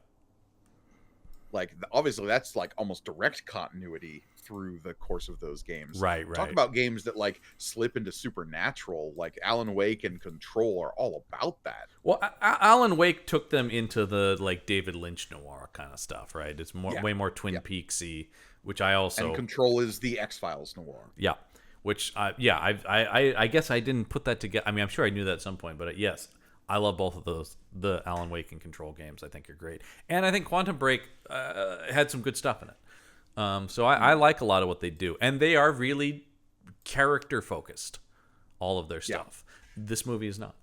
Like obviously that's like almost direct continuity through the course of those games. Right. Talk about games that like slip into supernatural, like Alan Wake and Control are all about that. Well, Alan Wake took them into the like David Lynch noir kind of stuff, right? It's way more Twin Peaksy, which I also... And Control is the X-Files noir. Yeah, which I guess I didn't put that together. I mean, I'm sure I knew that at some point, but yes, I love both of those. The Alan Wake and Control games I think are great, and I think Quantum Break had some good stuff in it. So I like a lot of what they do, and they are really character focused. All of their stuff. Yeah. This movie is not.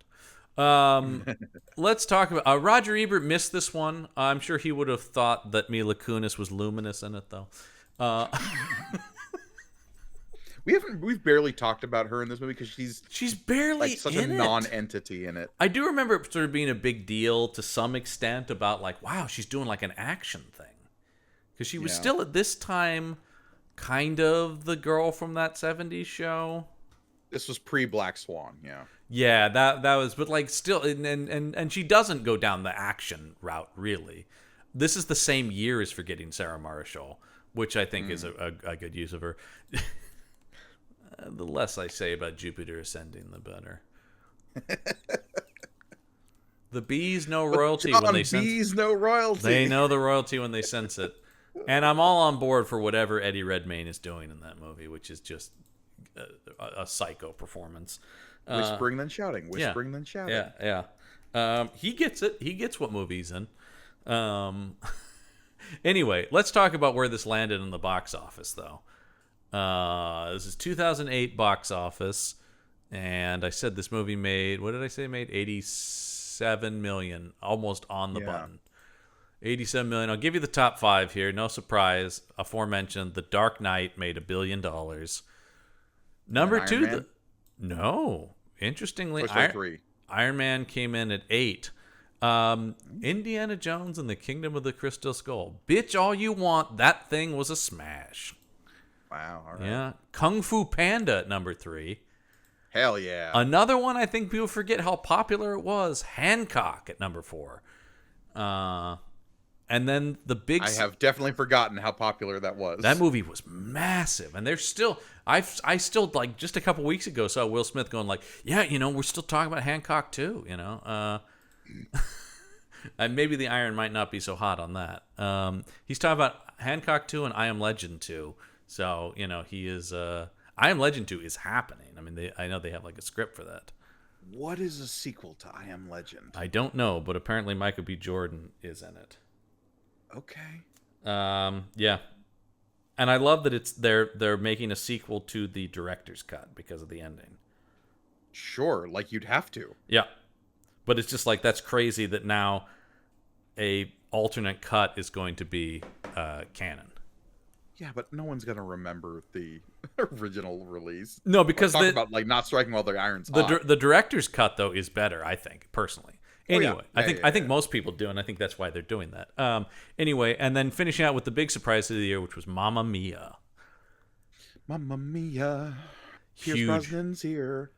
Let's talk about Roger Ebert missed this one. I'm sure he would have thought that Mila Kunis was luminous in it, though. We've barely talked about her in this movie because she's barely like such in a non-entity in it. I do remember it sort of being a big deal to some extent about like, wow, she's doing like an action thing, because she was still at this time kind of the girl from that 70s show. This was pre-Black Swan, yeah. Yeah, that was, but like still, and she doesn't go down the action route really. This is the same year as Forgetting Sarah Marshall, which I think is a good use of her. The less I say about Jupiter Ascending, the better. The bees know royalty when they sense. Bees know royalty. They know the royalty when they sense it, and I'm all on board for whatever Eddie Redmayne is doing in that movie, which is just a psycho performance. Whispering then shouting. Whispering then shouting. Yeah. He gets it. He gets what movie he's in. Anyway, let's talk about where this landed in the box office, though. This is 2008 box office, and I said this movie made, what did I say? Made 87 million, almost on the button. 87 million. I'll give you the top 5 here. No surprise. Aforementioned, The Dark Knight made $1 billion. Number 2, no. Interestingly, Iron Man came in at 8. Indiana Jones and the Kingdom of the Crystal Skull. Bitch, all you want. That thing was a smash. Wow. All right. Yeah. Kung Fu Panda at number 3. Hell yeah. Another one I think people forget how popular it was. Hancock at number 4. And then the big... I have definitely forgotten how popular that was. That movie was massive. And there's still... I still, like, just a couple weeks ago saw Will Smith going like, yeah, we're still talking about Hancock too, And maybe the iron might not be so hot on that. He's talking about Hancock 2 and I Am Legend 2. So, he is... I Am Legend 2 is happening. I mean, I know they have, like, a script for that. What is a sequel to I Am Legend? I don't know, but apparently Michael B. Jordan is in it. Okay. Yeah. And I love that they're making a sequel to the director's cut because of the ending. Sure, like you'd have to. Yeah. But it's just like, that's crazy that now a alternate cut is going to be canon. Yeah, but no one's gonna remember the original release. No, because talk about like not striking while the iron's hot. The director's cut though is better, I think, personally. Anyway, I think most people do, and I think that's why they're doing that. Anyway, and then finishing out with the big surprise of the year, which was Mamma Mia. Mamma Mia. Pierce Huge. Brosnan's here.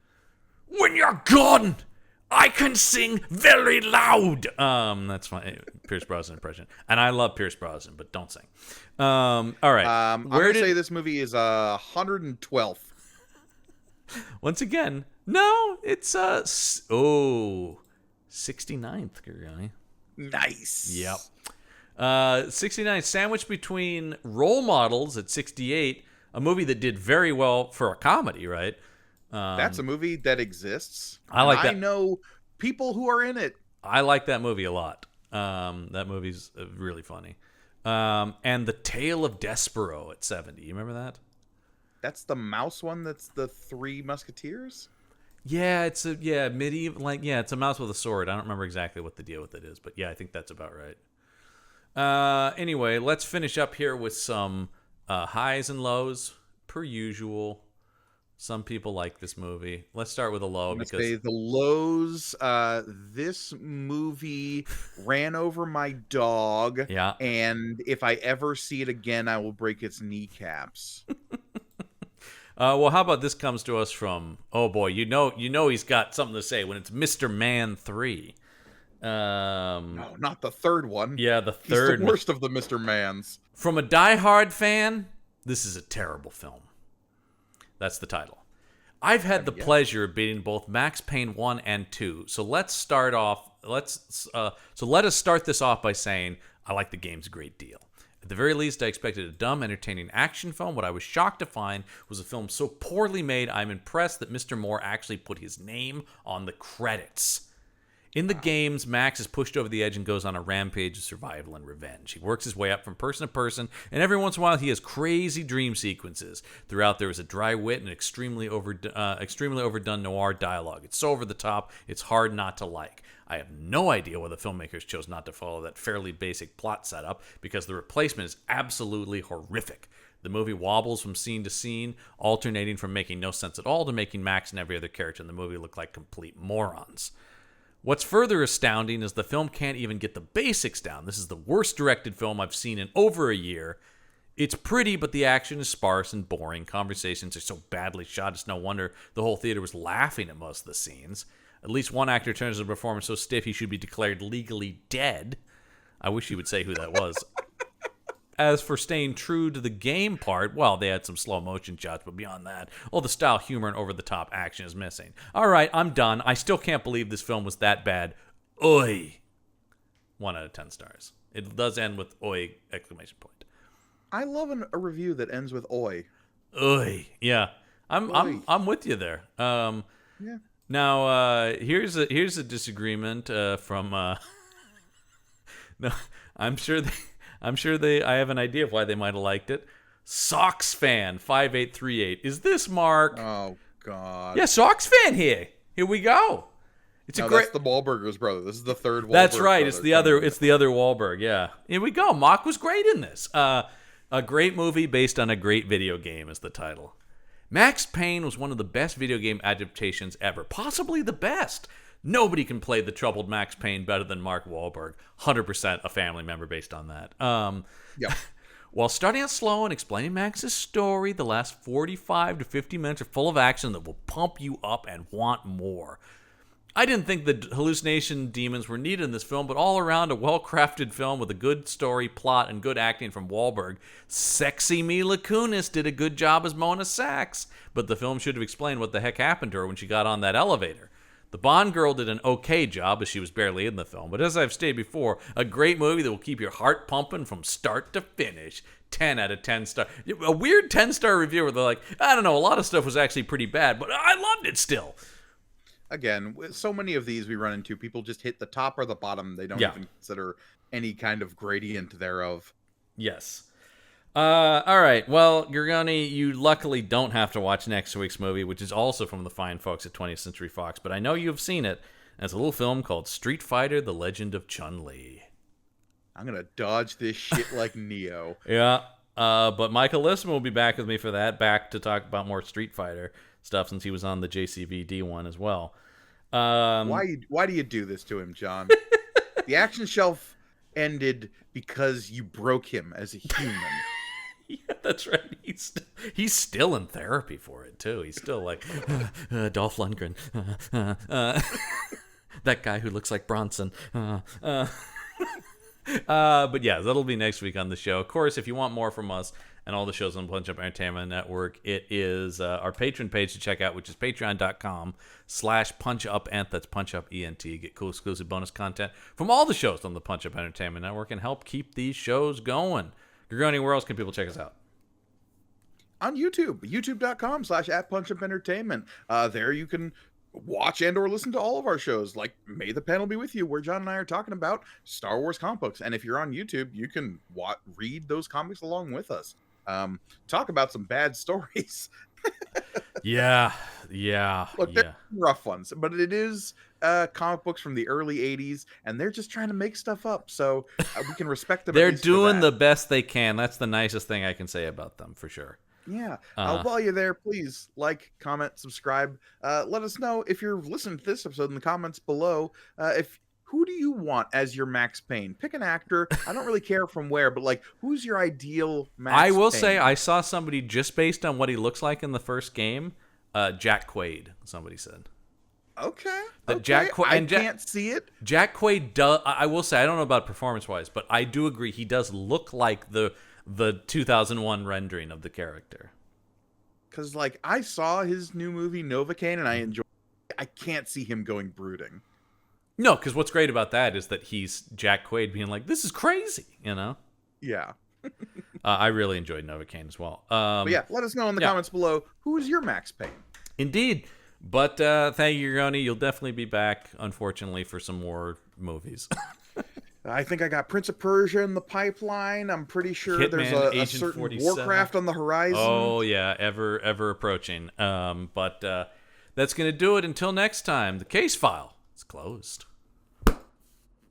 When you're gone, I can sing very loud. That's fine. Pierce Brosnan impression, and I love Pierce Brosnan, but don't sing. All right. I'm gonna say this movie is 112th. Once again, no, it's 69th, Gorgone. Nice. Yep. 69, sandwiched between Role Models at 68, a movie that did very well for a comedy, right? That's a movie that exists. I like that. I know people who are in it. I like that movie a lot. That movie's really funny. And The Tale of Despero at 70. You remember that? That's the mouse one. That's the Three Musketeers. Yeah, it's a medieval it's a mouse with a sword. I don't remember exactly what the deal with it is, but yeah, I think that's about right. Anyway, let's finish up here with some highs and lows per usual. Some people like this movie. Let's start with a low because the lows. This movie ran over my dog. Yeah. And if I ever see it again, I will break its kneecaps. Well, how about this comes to us from, oh boy, you know he's got something to say when it's Mr. Man 3. No, not the third one. Yeah, the third. He's the worst of the Mr. Mans. From a diehard fan, this is a terrible film. That's the title. I've had the pleasure of beating both Max Payne 1 and 2. So let's start off. Let us start this off by saying I like the games a great deal. At the very least, I expected a dumb, entertaining action film. What I was shocked to find was a film so poorly made, I'm impressed that Mr. Moore actually put his name on the credits. In the games, Max is pushed over the edge and goes on a rampage of survival and revenge. He works his way up from person to person, and every once in a while he has crazy dream sequences. Throughout, there is a dry wit and extremely overdone noir dialogue. It's so over the top, it's hard not to like. I have no idea why the filmmakers chose not to follow that fairly basic plot setup, because the replacement is absolutely horrific. The movie wobbles from scene to scene, alternating from making no sense at all to making Max and every other character in the movie look like complete morons. What's further astounding is the film can't even get the basics down. This is the worst directed film I've seen in over a year. It's pretty, but the action is sparse and boring. Conversations are so badly shot, it's no wonder the whole theater was laughing at most of the scenes. At least one actor turns the performance so stiff he should be declared legally dead. I wish he would say who that was. As for staying true to the game part, well, they had some slow motion shots, but beyond that, all the style, humor, and over-the-top action is missing. All right, I'm done. I still can't believe this film was that bad. Oi! 1 out of 10 stars. It does end with oi! Exclamation point. I love a review that ends with oi. Oi! Yeah, I'm with you there. Yeah. Now, here's a disagreement from. No, I'm sure I have an idea of why they might have liked it. Sox fan 5838. Is this Mark? Oh God. Yeah, Sox fan here. Here we go. That's the Wahlburgers brother. This is the third Wahlberg. That's right. Brother. It's the other Wahlberg. Yeah. Here we go. Mark was great in this. A great movie based on a great video game is the title. Max Payne was one of the best video game adaptations ever, possibly the best. Nobody can play the troubled Max Payne better than Mark Wahlberg. 100% a family member based on that. Yep. While starting out slow and explaining Max's story, the last 45 to 50 minutes are full of action that will pump you up and want more. I didn't think the hallucination demons were needed in this film, but all around a well-crafted film with a good story, plot, and good acting from Wahlberg. Sexy Mila Kunis did a good job as Mona Sachs, but the film should have explained what the heck happened to her when she got on that elevator. The Bond girl did an okay job, as she was barely in the film, but as I've stated before, a great movie that will keep your heart pumping from start to finish. 10 out of 10 stars. A weird 10-star review where they're like, I don't know, a lot of stuff was actually pretty bad, but I loved it still. Again, with so many of these we run into, people just hit the top or the bottom. They don't even consider any kind of gradient thereof. Yes. All right. Well, Gorgone, you luckily don't have to watch next week's movie, which is also from the fine folks at 20th Century Fox, but I know you've seen it. And it's a little film called Street Fighter: The Legend of Chun-Li. I'm gonna dodge this shit like Neo. Yeah. But Michael Lissman will be back with me for that, back to talk about more Street Fighter stuff since he was on the JCVD one as well. Why do you do this to him, John? The action shelf ended because you broke him as a human. Yeah, that's right. He's still in therapy for it too. He's still like Dolph Lundgren, that guy who looks like Bronson. But yeah, that'll be next week on the show. Of course, if you want more from us and all the shows on Punch Up Entertainment Network, it is our Patreon page to check out, which is patreon.com/punchupent. That's Punch Up ENT. Get cool exclusive bonus content from all the shows on the Punch Up Entertainment Network and help keep these shows going. Gorgone, where else can people check us out? On YouTube, youtube.com/@punchupentertainment. There you can watch and or listen to all of our shows, like May the Panel Be With You, where John and I are talking about Star Wars comic books. And if you're on YouTube, you can read those comics along with us. Talk about some bad stories. Yeah. Look, they're rough ones, but it is comic books from the early 80s, and they're just trying to make stuff up, so we can respect them. They're doing the best they can. That's the nicest thing I can say about them, for sure. Yeah. While you're there, please like, comment, subscribe. Let us know if you're listening to this episode in the comments below. Who do you want as your Max Payne? Pick an actor. I don't really care from where, but like, who's your ideal Max Payne? I will say I saw somebody just based on what he looks like in the first game. Jack Quaid, somebody said. Okay. Jack Quaid, I can't see it. Jack Quaid does. I will say I don't know about performance-wise, but I do agree he does look like the 2001 rendering of the character. Because like I saw his new movie Novocaine and I enjoyed it. I can't see him going brooding. No, because what's great about that is that he's Jack Quaid being like, this is crazy, you know? Yeah. I really enjoyed Novocaine as well. But yeah, let us know in the comments below, who is your Max Payne? Indeed. But thank you, Gorgone. You'll definitely be back, unfortunately, for some more movies. I think I got Prince of Persia in the pipeline. I'm pretty sure there's a certain 47. Warcraft on the horizon. Oh, yeah, ever approaching. But that's going to do it. Until next time, the case file is closed.